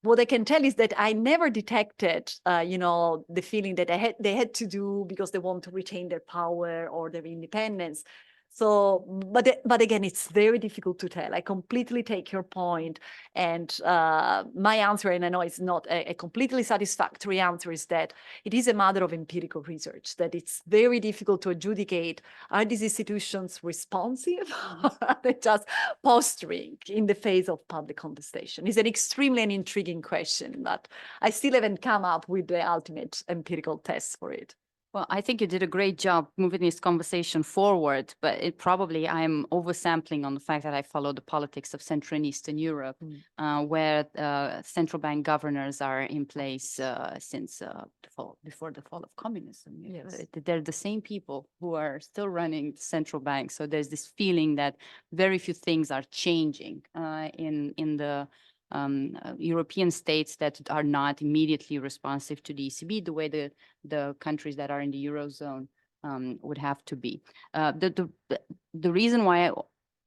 What I can tell is that I never detected, the feeling that they had to do because they want to retain their power or their independence. So, but again, it's very difficult to tell. I completely take your point. And my answer, and I know it's not a completely satisfactory answer, is that it is a matter of empirical research, that it's very difficult to adjudicate, are these institutions responsive or are they just posturing in the face of public contestation? It's an extremely intriguing question, but I still haven't come up with the ultimate empirical test for it. Well, I think you did a great job moving this conversation forward, but I'm oversampling on the fact that I follow the politics of Central and Eastern Europe, where central bank governors are in place since before the fall of communism. Yes. They're the same people who are still running central banks. So there's this feeling that very few things are changing in the European states that are not immediately responsive to the ECB the way the countries that are in the Eurozone would have to be. The reason why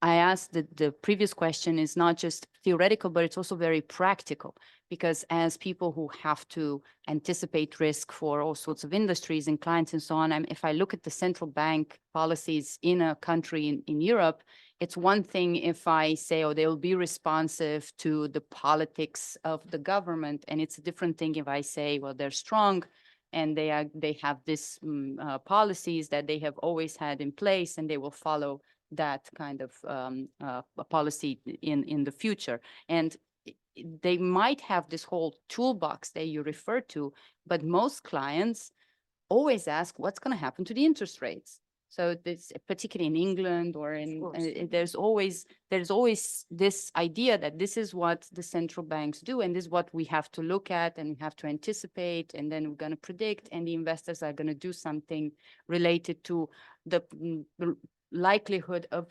I asked the previous question is not just theoretical, but it's also very practical, because as people who have to anticipate risk for all sorts of industries and clients and so on, if I look at the central bank policies in a country in Europe, it's one thing if I say, oh, they'll be responsive to the politics of the government. And it's a different thing if I say, well, they're strong and they have this policies that they have always had in place, and they will follow that kind of policy in the future. And they might have this whole toolbox that you refer to, but most clients always ask what's going to happen to the interest rates. So this, particularly in England or in, there's always this idea that this is what the central banks do, and this is what we have to look at, and we have to anticipate, and then we're going to predict, and the investors are going to do something related to the likelihood of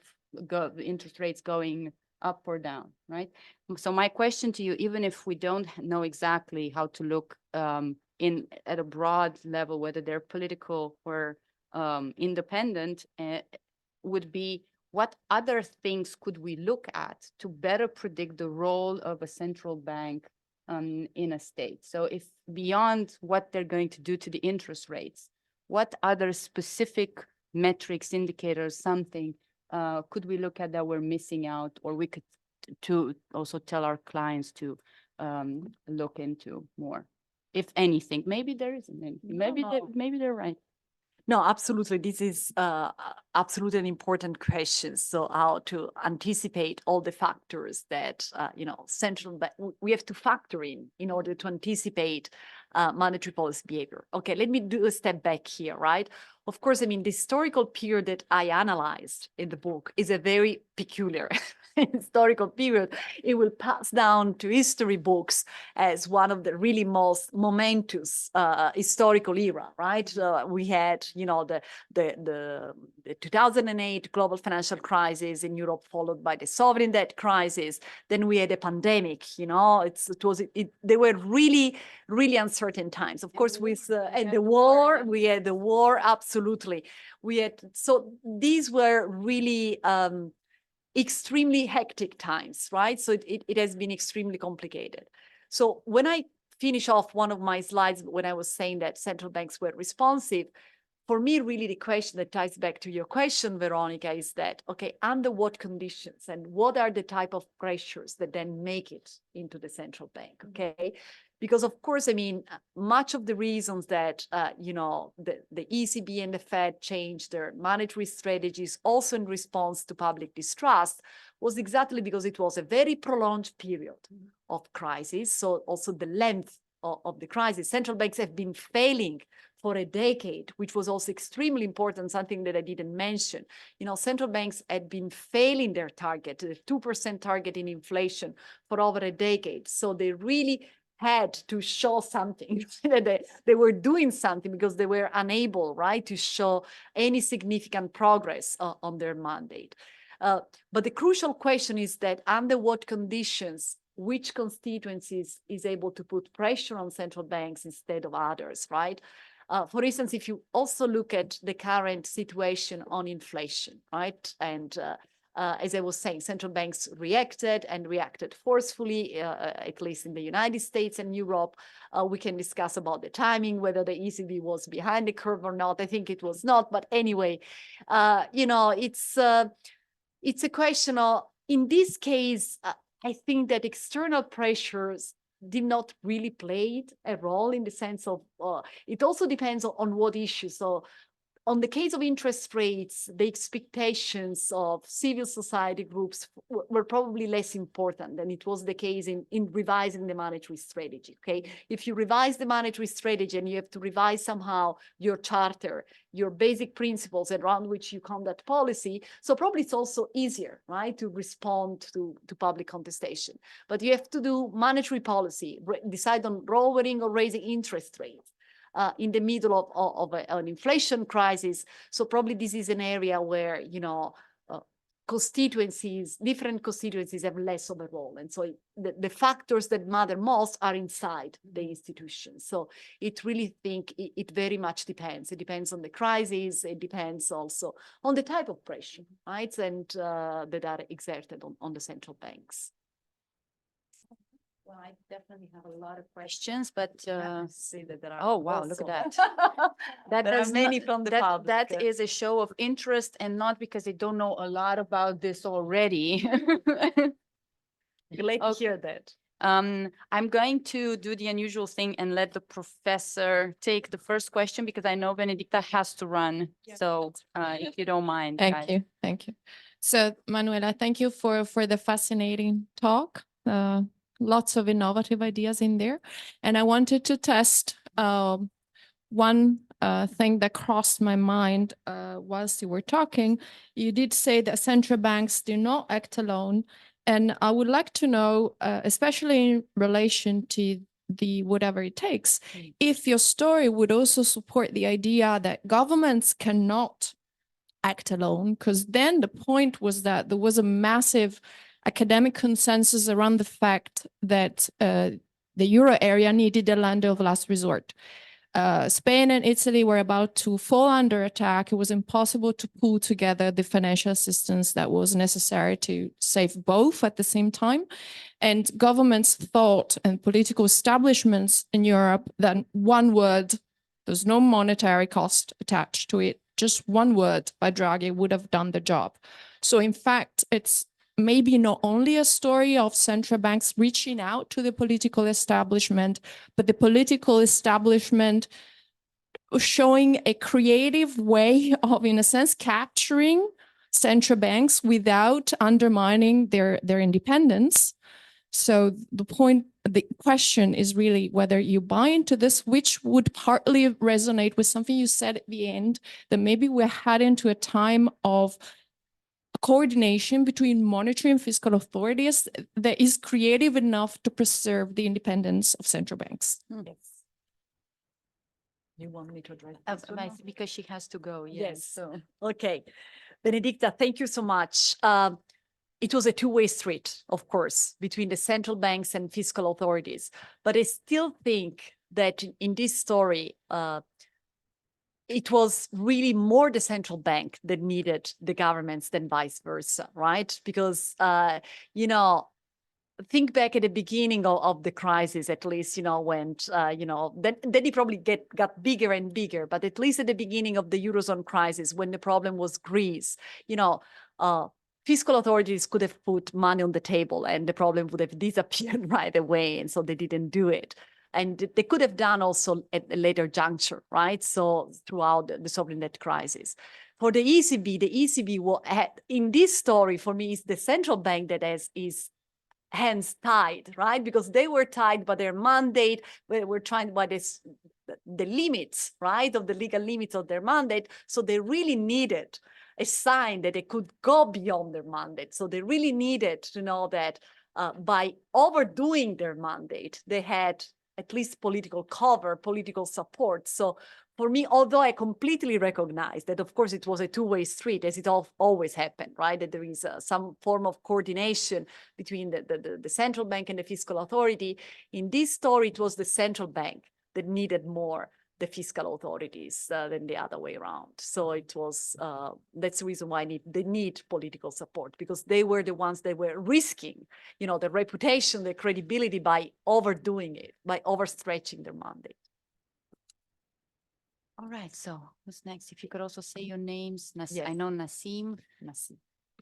interest rates going up or down, right? So my question to you, even if we don't know exactly how to look at a broad level, whether they're political or independent, would be what other things could we look at to better predict the role of a central bank in a state? So if beyond what they're going to do to the interest rates, what other specific metrics, indicators, something could we look at that we're missing out, or we could to also tell our clients to look into more, if anything? Maybe there isn't any. Maybe they're right. No, absolutely. This is absolutely an important question. So how to anticipate all the factors that, central bank, we have to factor in order to anticipate monetary policy behavior. Okay, let me do a step back here, right? Of course, the historical period that I analyzed in the book is a very peculiar historical period. It will pass down to history books as one of the really most momentous historical era, right? We had, the 2008 global financial crisis in Europe, followed by the sovereign debt crisis. Then we had a pandemic. They were really, really uncertain times. Of course, and the war, we had the war, absolutely. So these were really extremely hectic times, right? So it has been extremely complicated. So when I finish off one of my slides, when I was saying that central banks were responsive, for me, really the question that ties back to your question, Veronica, is that, okay, under what conditions and what are the type of pressures that then make it into the central bank, okay? Because of course, much of the reasons that, the ECB and the Fed changed their monetary strategies also in response to public distrust was exactly because it was a very prolonged period of crisis. So also the length of the crisis. Central banks have been failing for a decade, which was also extremely important, something that I didn't mention. Central banks had been failing their target, the 2% target in inflation, for over a decade. So they really had to show something, that they were doing something, because they were unable, right, to show any significant progress on their mandate. But the crucial question is that under what conditions, which constituencies is able to put pressure on central banks instead of others, right? For instance, if you also look at the current situation on inflation, right? And as I was saying, central banks reacted forcefully, at least in the United States and Europe. We can discuss about the timing, whether the ECB was behind the curve or not. I think it was not, but anyway, it's a question of, in this case, I think that external pressures did not really play a role, in the sense of, it also depends on what issue. So on the case of interest rates, the expectations of civil society groups were probably less important than it was the case in revising the monetary strategy, okay? If you revise the monetary strategy and you have to revise somehow your charter, your basic principles around which you conduct policy, so probably it's also easier, right, to respond to public contestation. But you have to do monetary policy, decide on lowering or raising interest rates in the middle of an inflation crisis. So probably this is an area where, different constituencies have less of a role. And so the factors that matter most are inside the institution. So it really it very much depends. It depends on the crisis. It depends also on the type of pressure, right? And that are exerted on the central banks. Well, I definitely have a lot of questions, but See that there are oh wow, look at that. There are many from the public. That is a show of interest, and not because they don't know a lot about this already. Glad to hear that. I'm going to do the unusual thing and let the professor take the first question, because I know Benedicta has to run. Yeah. So if you don't mind. Thank you. Thank you. So Manuela, thank you for the fascinating talk. Lots of innovative ideas in there. And I wanted to test one thing that crossed my mind whilst you were talking. You did say that central banks do not act alone. And I would like to know, especially in relation to the whatever it takes, if your story would also support the idea that governments cannot act alone, because then the point was that there was a massive academic consensus around the fact that the euro area needed a lender of last resort. Spain and Italy were about to fall under attack. It was impossible to pull together the financial assistance that was necessary to save both at the same time. And governments thought, and political establishments in Europe, that one word, there's no monetary cost attached to it, just one word by Draghi would have done the job. So in fact, it's maybe not only a story of central banks reaching out to the political establishment, but the political establishment showing a creative way of, in a sense, capturing central banks without undermining their independence. So the question is really whether you buy into this, which would partly resonate with something you said at the end, that maybe we're heading to a time of coordination between monetary and fiscal authorities that is creative enough to preserve the independence of central banks. Yes. You want me to address this one now? Because she has to go. Yes. So. Okay. Benedicta, thank you so much. It was a two-way street, of course, between the central banks and fiscal authorities. But I still think that in this story, it was really more the central bank that needed the governments than vice versa, right? Because, think back at the beginning of the crisis, at least, when, then it probably got bigger and bigger, but at least at the beginning of the Eurozone crisis, when the problem was Greece, fiscal authorities could have put money on the table and the problem would have disappeared right away. And so they didn't do it. And they could have done also at a later juncture, right? So throughout the sovereign debt crisis. For the ECB will in this story, for me, is the central bank that is hands tied, right? Because they were tied by their mandate, they were trying by the limits, right? Of the legal limits of their mandate. So they really needed a sign that they could go beyond their mandate. So they really needed to know that by overdoing their mandate, they had at least political cover, political support. So for me, although I completely recognize that, of course, it was a two-way street, as it always happened, right? That there is some form of coordination between the central bank and the fiscal authority. In this story, it was the central bank that needed more the fiscal authorities than the other way around. So it was, that's the reason why they need political support, because they were the ones that were risking, the reputation, the credibility by overdoing it, by overstretching their mandate. All right, so who's next? If you could also say your names. Yes. I know Nassim.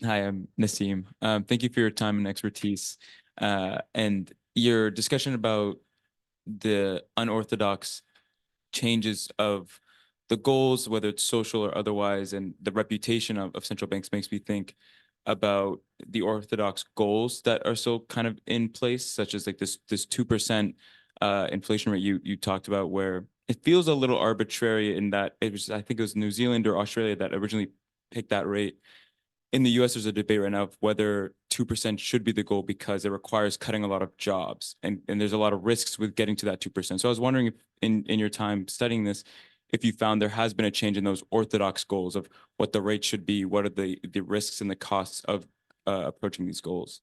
Hi, I'm Nassim. Thank you for your time and expertise and your discussion about the unorthodox changes of the goals, whether it's social or otherwise, and the reputation of central banks makes me think about the orthodox goals that are still kind of in place, such as like this 2% inflation rate you talked about, where it feels a little arbitrary in that I think it was New Zealand or Australia that originally picked that rate. In the US, there's a debate right now of whether 2% should be the goal because it requires cutting a lot of jobs. And there's a lot of risks with getting to that 2%. So I was wondering if in your time studying this, if you found there has been a change in those orthodox goals of what the rate should be, what are the risks and the costs of approaching these goals?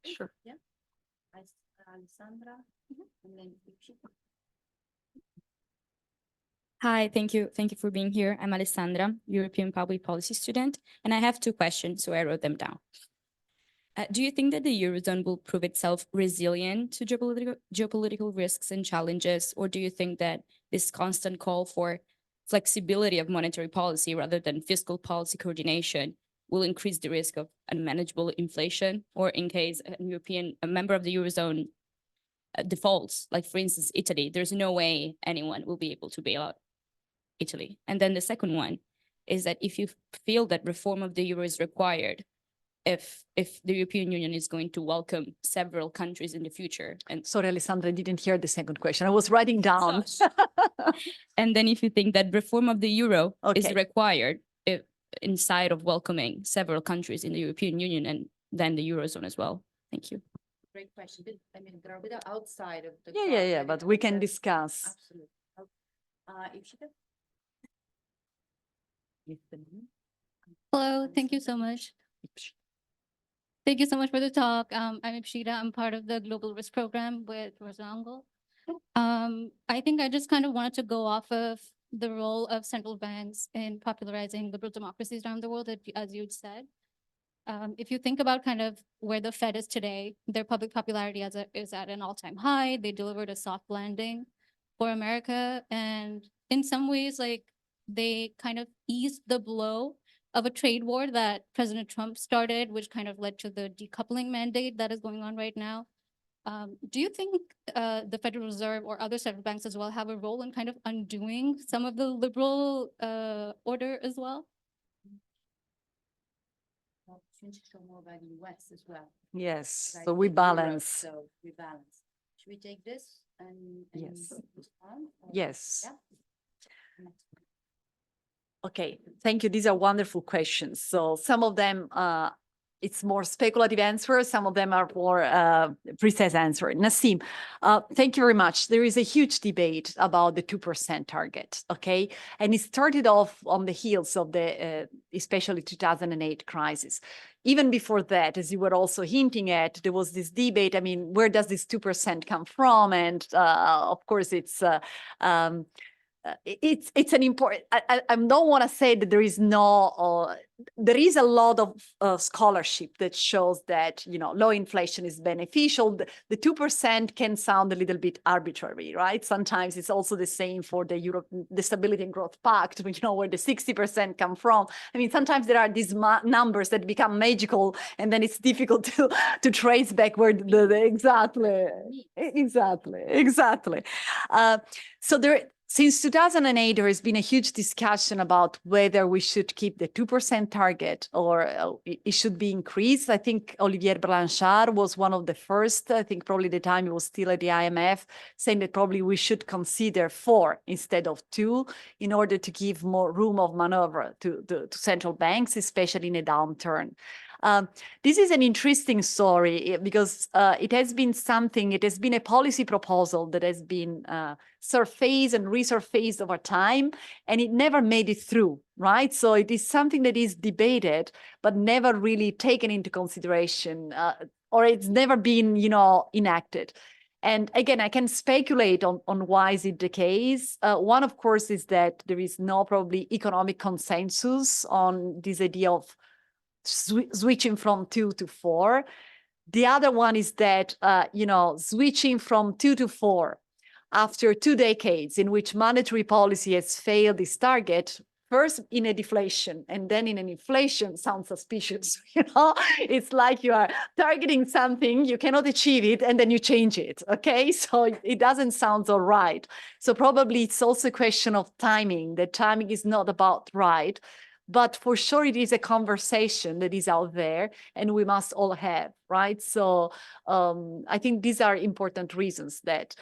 Sure. Yeah. Alessandra, and then Ishita. Hi, thank you. Thank you for being here. I'm Alessandra, European Public Policy student, and I have two questions, so I wrote them down. Do you think that the Eurozone will prove itself resilient to geopolitical risks and challenges, or do you think that this constant call for flexibility of monetary policy rather than fiscal policy coordination will increase the risk of unmanageable inflation, or in case a member of the Eurozone defaults, like for instance, Italy, there's no way anyone will be able to bail out Italy? And then the second one is that if you feel that reform of the euro is required, if the European Union is going to welcome several countries in the future. And Sorry, Alessandra, I didn't hear the second question. I was writing down. and then if you think that reform of the euro is Okay. required inside of welcoming several countries in the European Union and then the Eurozone as well. Thank you. Great question. I mean, they're a bit outside of the. Yeah, but we can discuss. Absolutely. Ishita? Hello, thank you so much. Thank you so much for the talk. I'm Ipshita. I'm part of the Global Risk Program with Rosango. I think I just kind of wanted to go off of the role of central banks in popularizing liberal democracies around the world, as you'd said. If you think about kind of where the Fed is today, their public popularity is at an all-time high. They delivered a soft landing for America. And in some ways, like, they kind of eased the blow of a trade war that President Trump started, which kind of led to the decoupling mandate that is going on right now. Do you think the Federal Reserve or other central banks as well have a role in kind of undoing some of the liberal order as well? Since you know more about the US as well. Yes, Like so we the euro, balance. So we balance. Should we take this and Yes. respond? Or- Yes. Yeah. Next. Okay, thank you. These are wonderful questions. So some of them, it's more speculative answers. Some of them are more precise answer. Nassim, thank you very much. There is a huge debate about the 2% target, okay? And it started off on the heels of the, especially 2008 crisis. Even before that, as you were also hinting at, there was this debate. I mean, where does this 2% come from? And of course, it's an important. I don't want to say that there is no. There is a lot of scholarship that shows that low inflation is beneficial. The 2% can sound a little bit arbitrary, right? Sometimes it's also the same for the the Stability and Growth Pact, where the 60% come from. I mean, sometimes there are these numbers that become magical, and then it's difficult to trace back where exactly. So there. Since 2008, there has been a huge discussion about whether we should keep the 2% target or it should be increased. I think Olivier Blanchard was one of the first, I think probably the time he was still at the IMF, saying that probably we should consider 4 instead of 2 in order to give more room of maneuver to central banks, especially in a downturn. This is an interesting story because it has been a policy proposal that has been surfaced and resurfaced over time, and it never made it through, right? So it is something that is debated, but never really taken into consideration, or it's never been, enacted. And again, I can speculate on why is it the case. One, of course, is that there is no probably economic consensus on this idea of switching from 2 to 4. The other one is that, switching from 2 to 4 after 2 decades in which monetary policy has failed its target, first in a deflation and then in an inflation, sounds suspicious. It's like you are targeting something, you cannot achieve it, and then you change it. Okay, so it doesn't sound all right. So probably it's also a question of timing. The timing is not about right. But for sure, it is a conversation that is out there and we must all have, right? So I think these are important reasons that,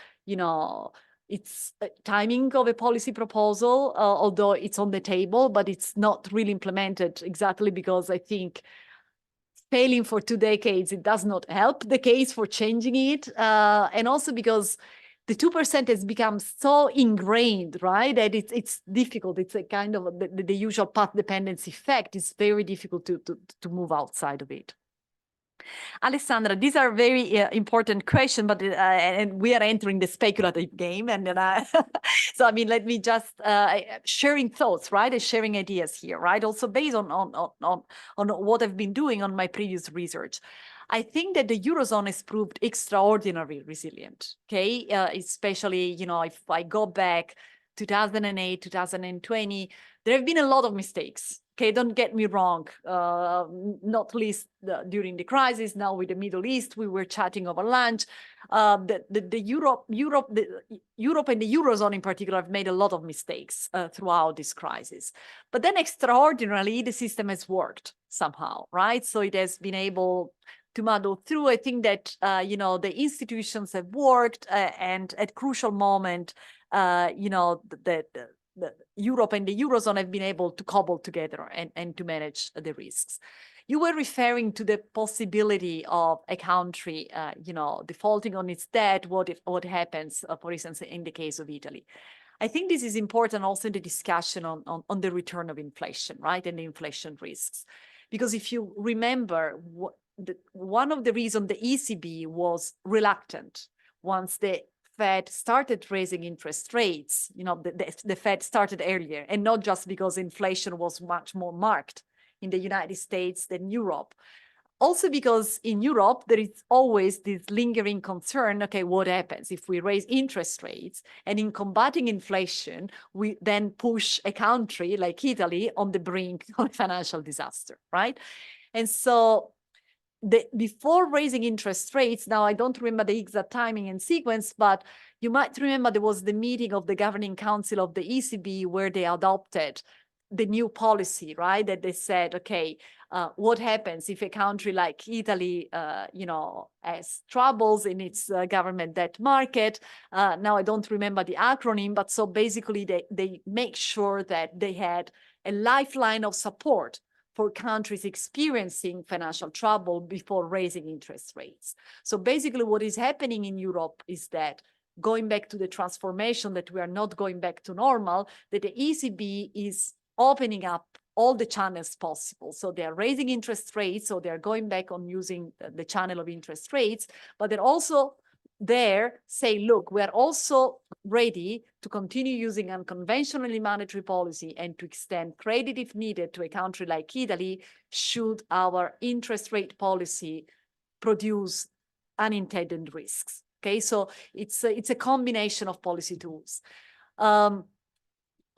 it's timing of a policy proposal, although it's on the table, but it's not really implemented exactly because I think failing for 2 decades, it does not help the case for changing it. And also because the 2% has become so ingrained, right, that it's difficult. It's a kind of the usual path dependence effect. It's very difficult to move outside of it. Alessandra, these are very important questions, but and we are entering the speculative game, and so I mean, let me just sharing thoughts, right, and sharing ideas here, right, also based on what I've been doing on my previous research. I think that the Eurozone has proved extraordinarily resilient, okay, especially, you know, if I go back 2008, 2020, there have been a lot of mistakes. Okay, don't get me wrong, not least during the crisis. Now with the Middle East, we were chatting over lunch. Europe and the Eurozone in particular have made a lot of mistakes throughout this crisis. But then extraordinarily, the system has worked somehow, right? So it has been able to muddle through. I think that, you know, the institutions have worked and at crucial moment, you know, the Europe and the Eurozone have been able to cobble together and to manage the risks. You were referring to the possibility of a country, you know, defaulting on its debt. What happens, for instance, in the case of Italy? I think this is important also in the discussion on the return of inflation, right, and the inflation risks. Because if you remember, one of the reasons the ECB was reluctant once the Fed started raising interest rates, you know, the Fed started earlier, and not just because inflation was much more marked in the United States than Europe. Also because in Europe, there is always this lingering concern, okay, what happens if we raise interest rates, and in combating inflation, we then push a country like Italy on the brink of a financial disaster, right? And so before raising interest rates, now I don't remember the exact timing and sequence, but you might remember there was the meeting of the Governing Council of the ECB where they adopted the new policy, right? That they said, okay, what happens if a country like Italy, you know, has troubles in its government debt market? Now I don't remember the acronym, but so basically they make sure that they had a lifeline of support for countries experiencing financial trouble before raising interest rates. So basically what is happening in Europe is that going back to the transformation, that we are not going back to normal, that the ECB is opening up all the channels possible. So they are raising interest rates, so they're going back on using the channel of interest rates, but they're also there say, look, we're also ready to continue using unconventional monetary policy and to extend credit if needed to a country like Italy, should our interest rate policy produce unintended risks. Okay, so it's a combination of policy tools.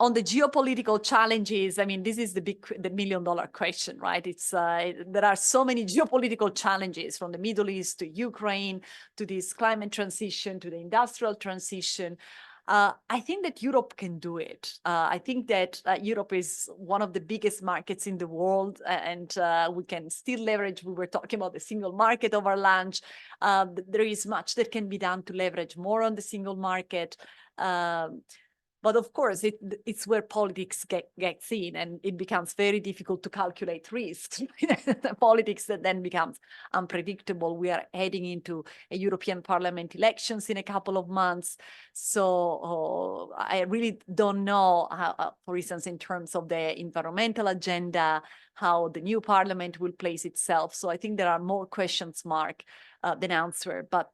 On the geopolitical challenges, I mean, this is the million-dollar question, right? It's there are so many geopolitical challenges, from the Middle East to Ukraine, to this climate transition, to the industrial transition. I think that Europe can do it. I think that Europe is one of the biggest markets in the world, and we can still leverage. We were talking about the single market over lunch. There is much that can be done to leverage more on the single market. But of course, it's where politics gets in, and it becomes very difficult to calculate risks. Politics that then becomes unpredictable. We are heading into a European Parliament elections in a couple of months. So I really don't know how, for instance, in terms of the environmental agenda, how the new parliament will place itself. So I think there are more questions mark than answer. But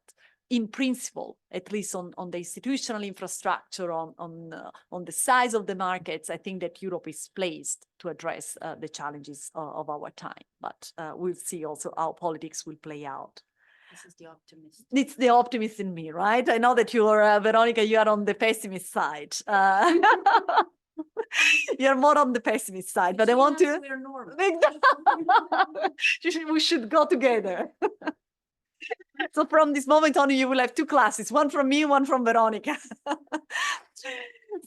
in principle, at least on the institutional infrastructure, on the size of the markets, I think that Europe is placed to address the challenges of our time. But we'll see also how politics will play out. This is the optimist. It's the optimist in me, right? I know that you are, Veronica, you are on the pessimist side. You're more on the pessimist side, but I want to... We're normal. We should go together. So from this moment on, you will have two classes, one from me, one from Veronica.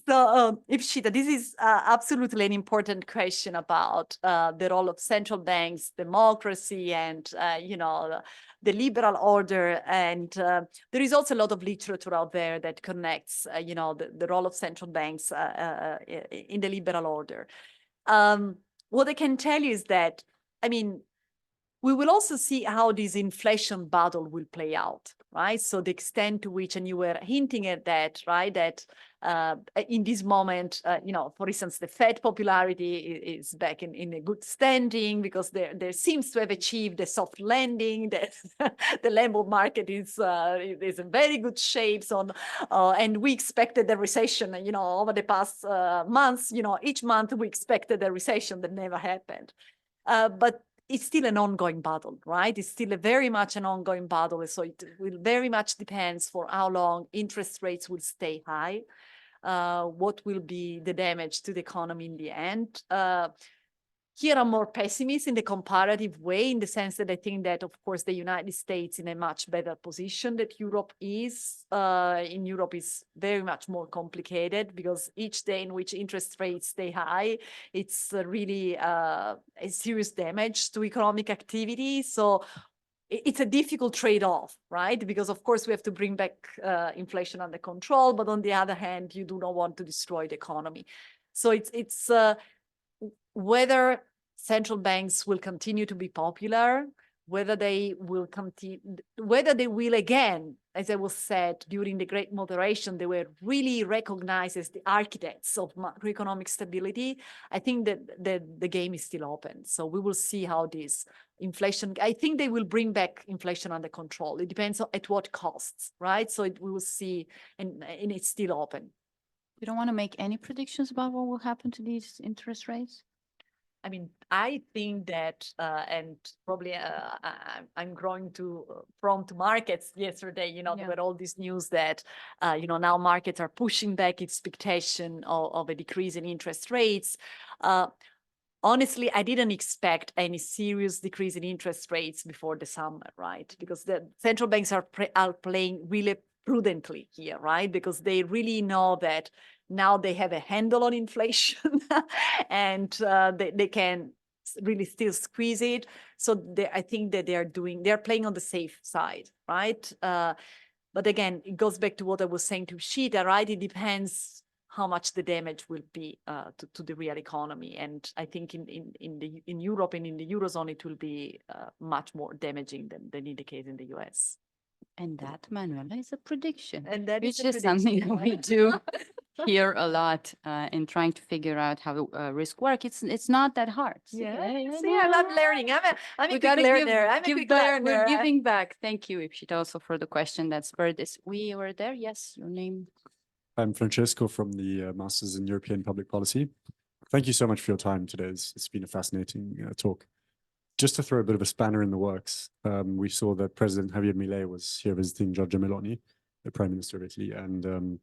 So, Ipshita, this is absolutely an important question about the role of central banks, democracy, and you know, the liberal order. And there is also a lot of literature out there that connects, you know, the role of central banks in the liberal order. What I can tell you is that, I mean, we will also see how this inflation battle will play out. right? So the extent to which, and you were hinting at that, right, that in this moment, for instance, the Fed popularity is back in a good standing because there seems to have achieved a soft landing, that the labor market is in very good shape. So, and we expected a recession, over the past months, each month we expected a recession that never happened. But it's still an ongoing battle, right? It's still very much an ongoing battle. So it will very much depends for how long interest rates will stay high. What will be the damage to the economy in the end? Here I'm more pessimist in the comparative way, in the sense that I think that, of course, the United States in a much better position that Europe is. In Europe is very much more complicated because each day in which interest rates stay high, it's really a serious damage to economic activity. So it's a difficult trade-off, right? Because of course we have to bring back inflation under control, but on the other hand, you do not want to destroy the economy. So it's whether central banks will continue to be popular, whether they will continue, whether they will again, as I was said, during the Great Moderation, they were really recognized as the architects of macroeconomic stability. I think that the game is still open. So we will see how this inflation, I think they will bring back inflation under control. It depends on at what costs, right? So we will see, and it's still open. You don't want to make any predictions about what will happen to these interest rates? I mean, I think that, and probably I'm growing to prompt markets yesterday, there were all these news that, now markets are pushing back expectation of a decrease in interest rates. Honestly, I didn't expect any serious decrease in interest rates before the summer, right? Because the central banks are playing really prudently here, right? Because they really know that now they have a handle on inflation and they can really still squeeze it. So I think that they're playing on the safe side, right? But again, it goes back to what I was saying to Shita, right? It depends how much the damage will be to the real economy. And I think in Europe and in the Eurozone, it will be much more damaging than in the case in the US. And that, Manuela, is a prediction. And that Which is is something that we do here a lot in trying to figure out how risk work. It's not that hard. See, I love learning. I'm a quick learner. I'm a quick learner. We're giving back. Thank you, Ipshita, also for the question that spurred this. We were there. Yes, your name. I'm Francesco from the Masters in European Public Policy. Thank you so much for your time today. It's been a fascinating talk. Just to throw a bit of a spanner in the works, we saw that President Javier Milei was here visiting Giorgia Meloni, the Prime Minister of Italy, and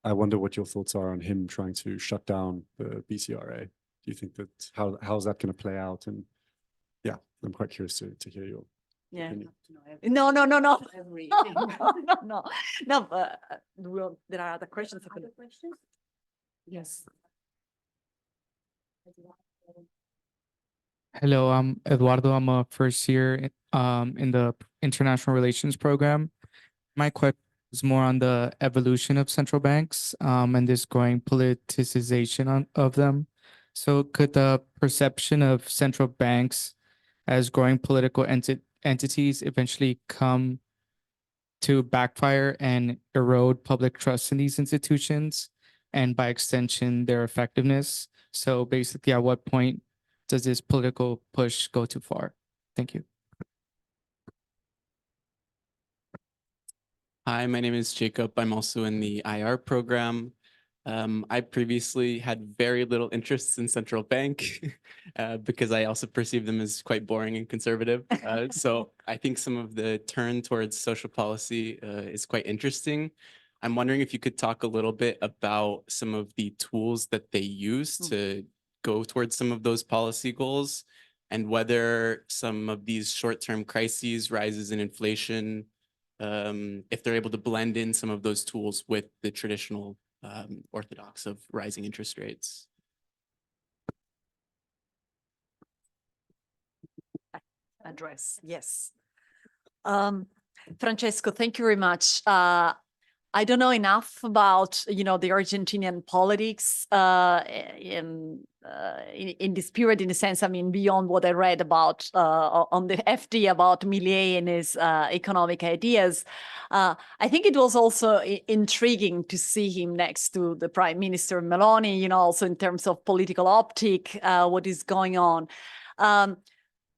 I wonder what your thoughts are on him trying to shut down the BCRA. Do you think that how's that going to play out? And yeah, I'm quite curious to hear your opinion. No. Everything. No. There are other questions. Other questions? Yes. Hello, I'm Eduardo. I'm a first year in the international relations program. My question is more on the evolution of central banks and this growing politicization of them. So could the perception of central banks as growing political entities eventually come to backfire and erode public trust in these institutions and by extension their effectiveness? So basically, at what point does this political push go too far? Thank you. Hi, my name is Jacob. I'm also in the IR program. I previously had very little interest in central bank because I also perceive them as quite boring and conservative. So I think some of the turn towards social policy is quite interesting. I'm wondering if you could talk a little bit about some of the tools that they use to go towards some of those policy goals and whether some of these short-term crises, rises in inflation, if they're able to blend in some of those tools with the traditional orthodox of rising interest rates. Address, yes. Francesco, thank you very much. I don't know enough about, the Argentinian politics in this period, in a sense, I mean, beyond what I read about on the FT about Millet and his economic ideas, I think it was also intriguing to see him next to the Prime Minister Meloni, you know, also in terms of political optic, what is going on.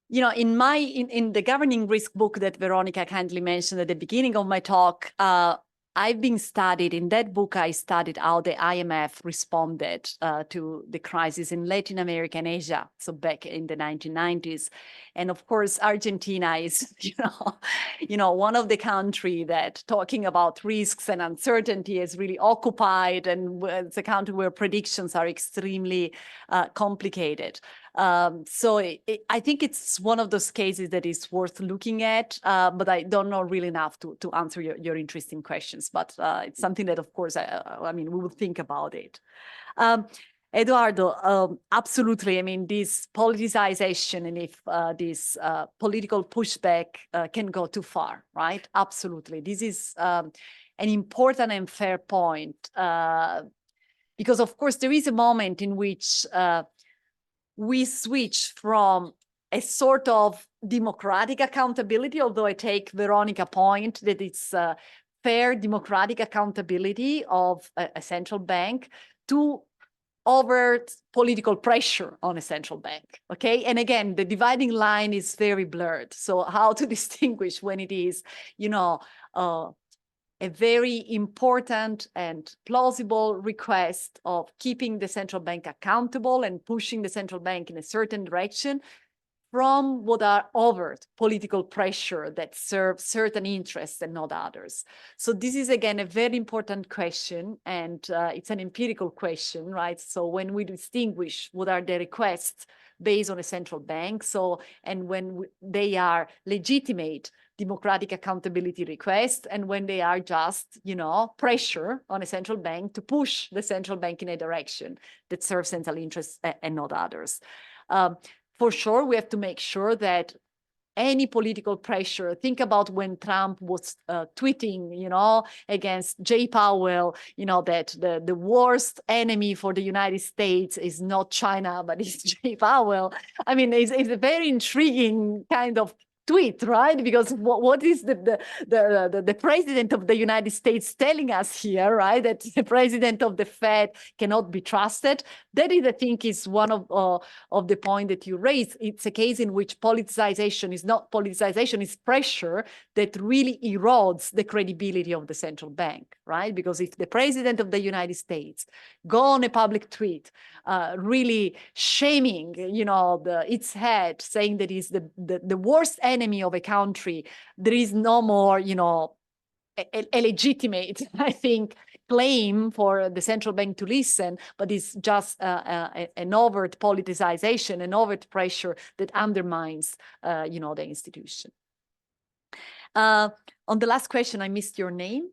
You know, in the governing risk book that Veronica kindly mentioned at the beginning of my talk, I've been studied, in that book, I studied how the IMF responded to the crisis in Latin America and Asia, so back in the 1990s. And of course, Argentina is, you know, one of the country that talking about risks and uncertainty is really occupied, and it's a country where predictions are extremely complicated. So I think it's one of those cases that is worth looking at, but I don't know really enough to answer your interesting questions. But it's something that, of course, I mean, we will think about it. Eduardo, absolutely. I mean, this politicization and if this political pushback can go too far, right? Absolutely. This is an important and fair point because, of course, there is a moment in which we switch from a sort of democratic accountability, although I take Veronica's point that it's fair democratic accountability of a central bank to overt political pressure on a central bank, okay? And again, the dividing line is very blurred. So how to distinguish when it is, you know, a very important and plausible request of keeping the central bank accountable and pushing the central bank in a certain direction from what are overt political pressure that serve certain interests and not others. So this is, again, a very important question, and it's an empirical question, right? So when we distinguish what are the requests based on a central bank, so, and when they are legitimate democratic accountability requests, and when they are just, you know, pressure on a central bank to push the central bank in a direction that serves central interests and not others. For sure, we have to make sure that any political pressure, think about when Trump was tweeting, you know, against Jay Powell, you know, that the worst enemy for the United States is not China, but it's Jay Powell. I mean, it's a very intriguing kind of tweet, right? Because what is the president of the United States telling us here, right? That the president of the Fed cannot be trusted. That is, I think, is one of the point that you raised. It's a case in which politicization is not politicization, it's pressure that really erodes the credibility of the central bank, right? Because if the president of the United States go on a public tweet, really shaming, you know, its head, saying that is the worst enemy of a country, there is no more, you know, a legitimate, I think, claim for the central bank to listen, but it's just an overt politicization, an overt pressure that undermines, you know, the institution. On the last question, I missed your name.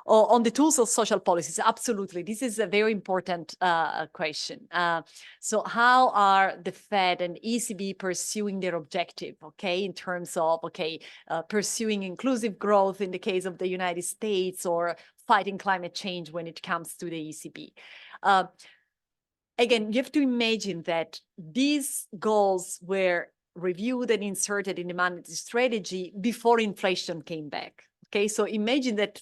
On the tools of social policies, absolutely. This is a very important question. So how are the Fed and ECB pursuing their objective, okay, in terms of, okay, pursuing inclusive growth in the case of the United States or fighting climate change when it comes to the ECB? Again, you have to imagine that these goals were reviewed and inserted in the monetary strategy before inflation came back. Okay, so imagine that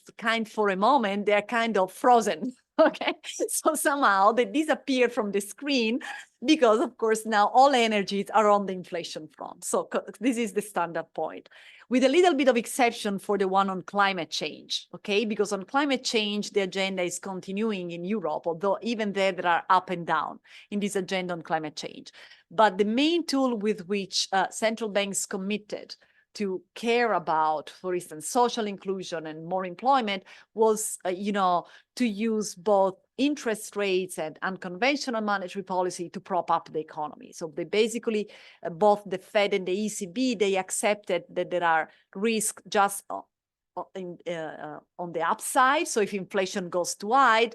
for a moment, they're kind of frozen. Okay, so somehow they disappear from the screen because, of course, now all energies are on the inflation front. So this is the standard point, with a little bit of exception for the one on climate change. Okay, because on climate change, the agenda is continuing in Europe, although even there are up and down in this agenda on climate change. But the main tool with which central banks committed to care about, for instance, social inclusion and more employment was, you know, to use both interest rates and unconventional monetary policy to prop up the economy. So they basically, both the Fed and the ECB, they accepted that there are risks just on the upside. So if inflation goes too high,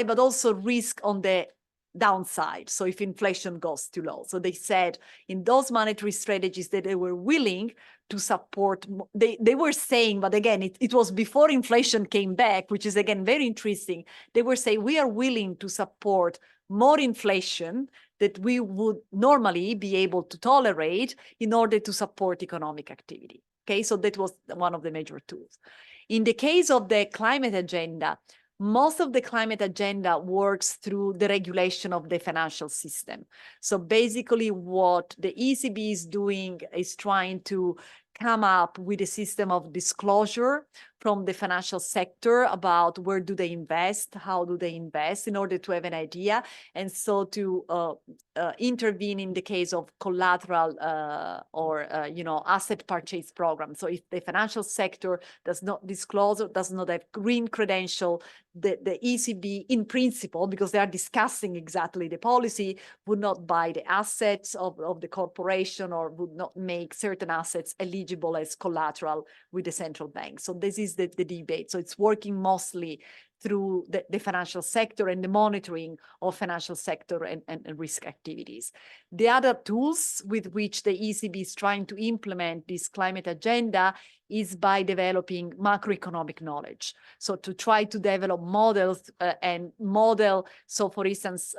but also risk on the downside. So if inflation goes too low. So they said in those monetary strategies that they were willing to support, they were saying, but again, it was before inflation came back, which is again very interesting. They were saying we are willing to support more inflation that we would normally be able to tolerate in order to support economic activity. Okay, so that was one of the major tools. In the case of the climate agenda, most of the climate agenda works through the regulation of the financial system. So basically what the ECB is doing is trying to come up with a system of disclosure from the financial sector about where do they invest, how do they invest, in order to have an idea, and so to intervene in the case of collateral or asset purchase program. So if the financial sector does not disclose or does not have green credential, the ECB in principle, because they are discussing exactly the policy, would not buy the assets of the corporation or would not make certain assets eligible as collateral with the central bank. So this is the debate. So it's working mostly through the financial sector and the monitoring of financial sector and risk activities. The other tools with which the ECB is trying to implement this climate agenda is by developing macroeconomic knowledge. So to try to develop models and model, so for instance,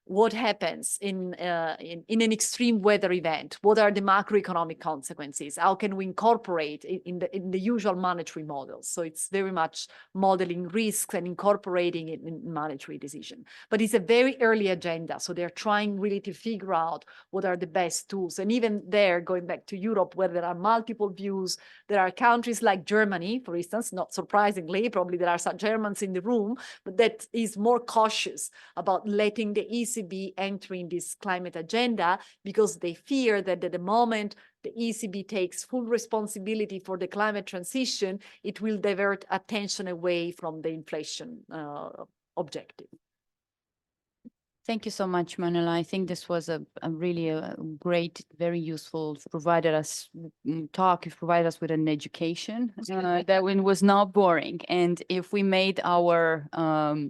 what happens in an extreme weather event? What are the macroeconomic consequences? How can we incorporate in the usual monetary models? So it's very much modeling risks and incorporating it in monetary decision. But it's a very early agenda. So they're trying really to figure out what are the best tools. And even there, going back to Europe, where there are multiple views, there are countries like Germany, for instance, not surprisingly, probably there are some Germans in the room, but that is more cautious about letting the ECB entering this climate agenda because they fear that at the moment the ECB takes full responsibility for the climate transition, it will divert attention away from the inflation objective. Thank you so much, Manuela. I think this was a really great, very useful, provided us talk, it provided us with an education that was not boring. And if we made our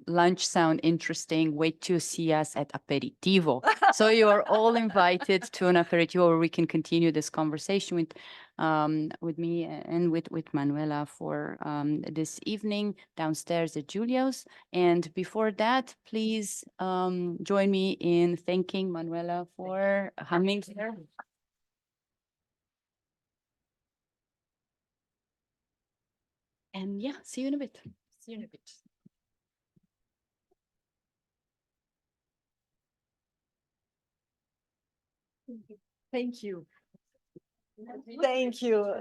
lunch sound interesting, wait to see us at aperitivo. So you are all invited to an aperitivo where we can continue this conversation with me and with Manuela for this evening downstairs at Giulio's. And before that, please join me in thanking Manuela for coming here. And yeah, see you in a bit. See you in a bit. Thank you. Thank you.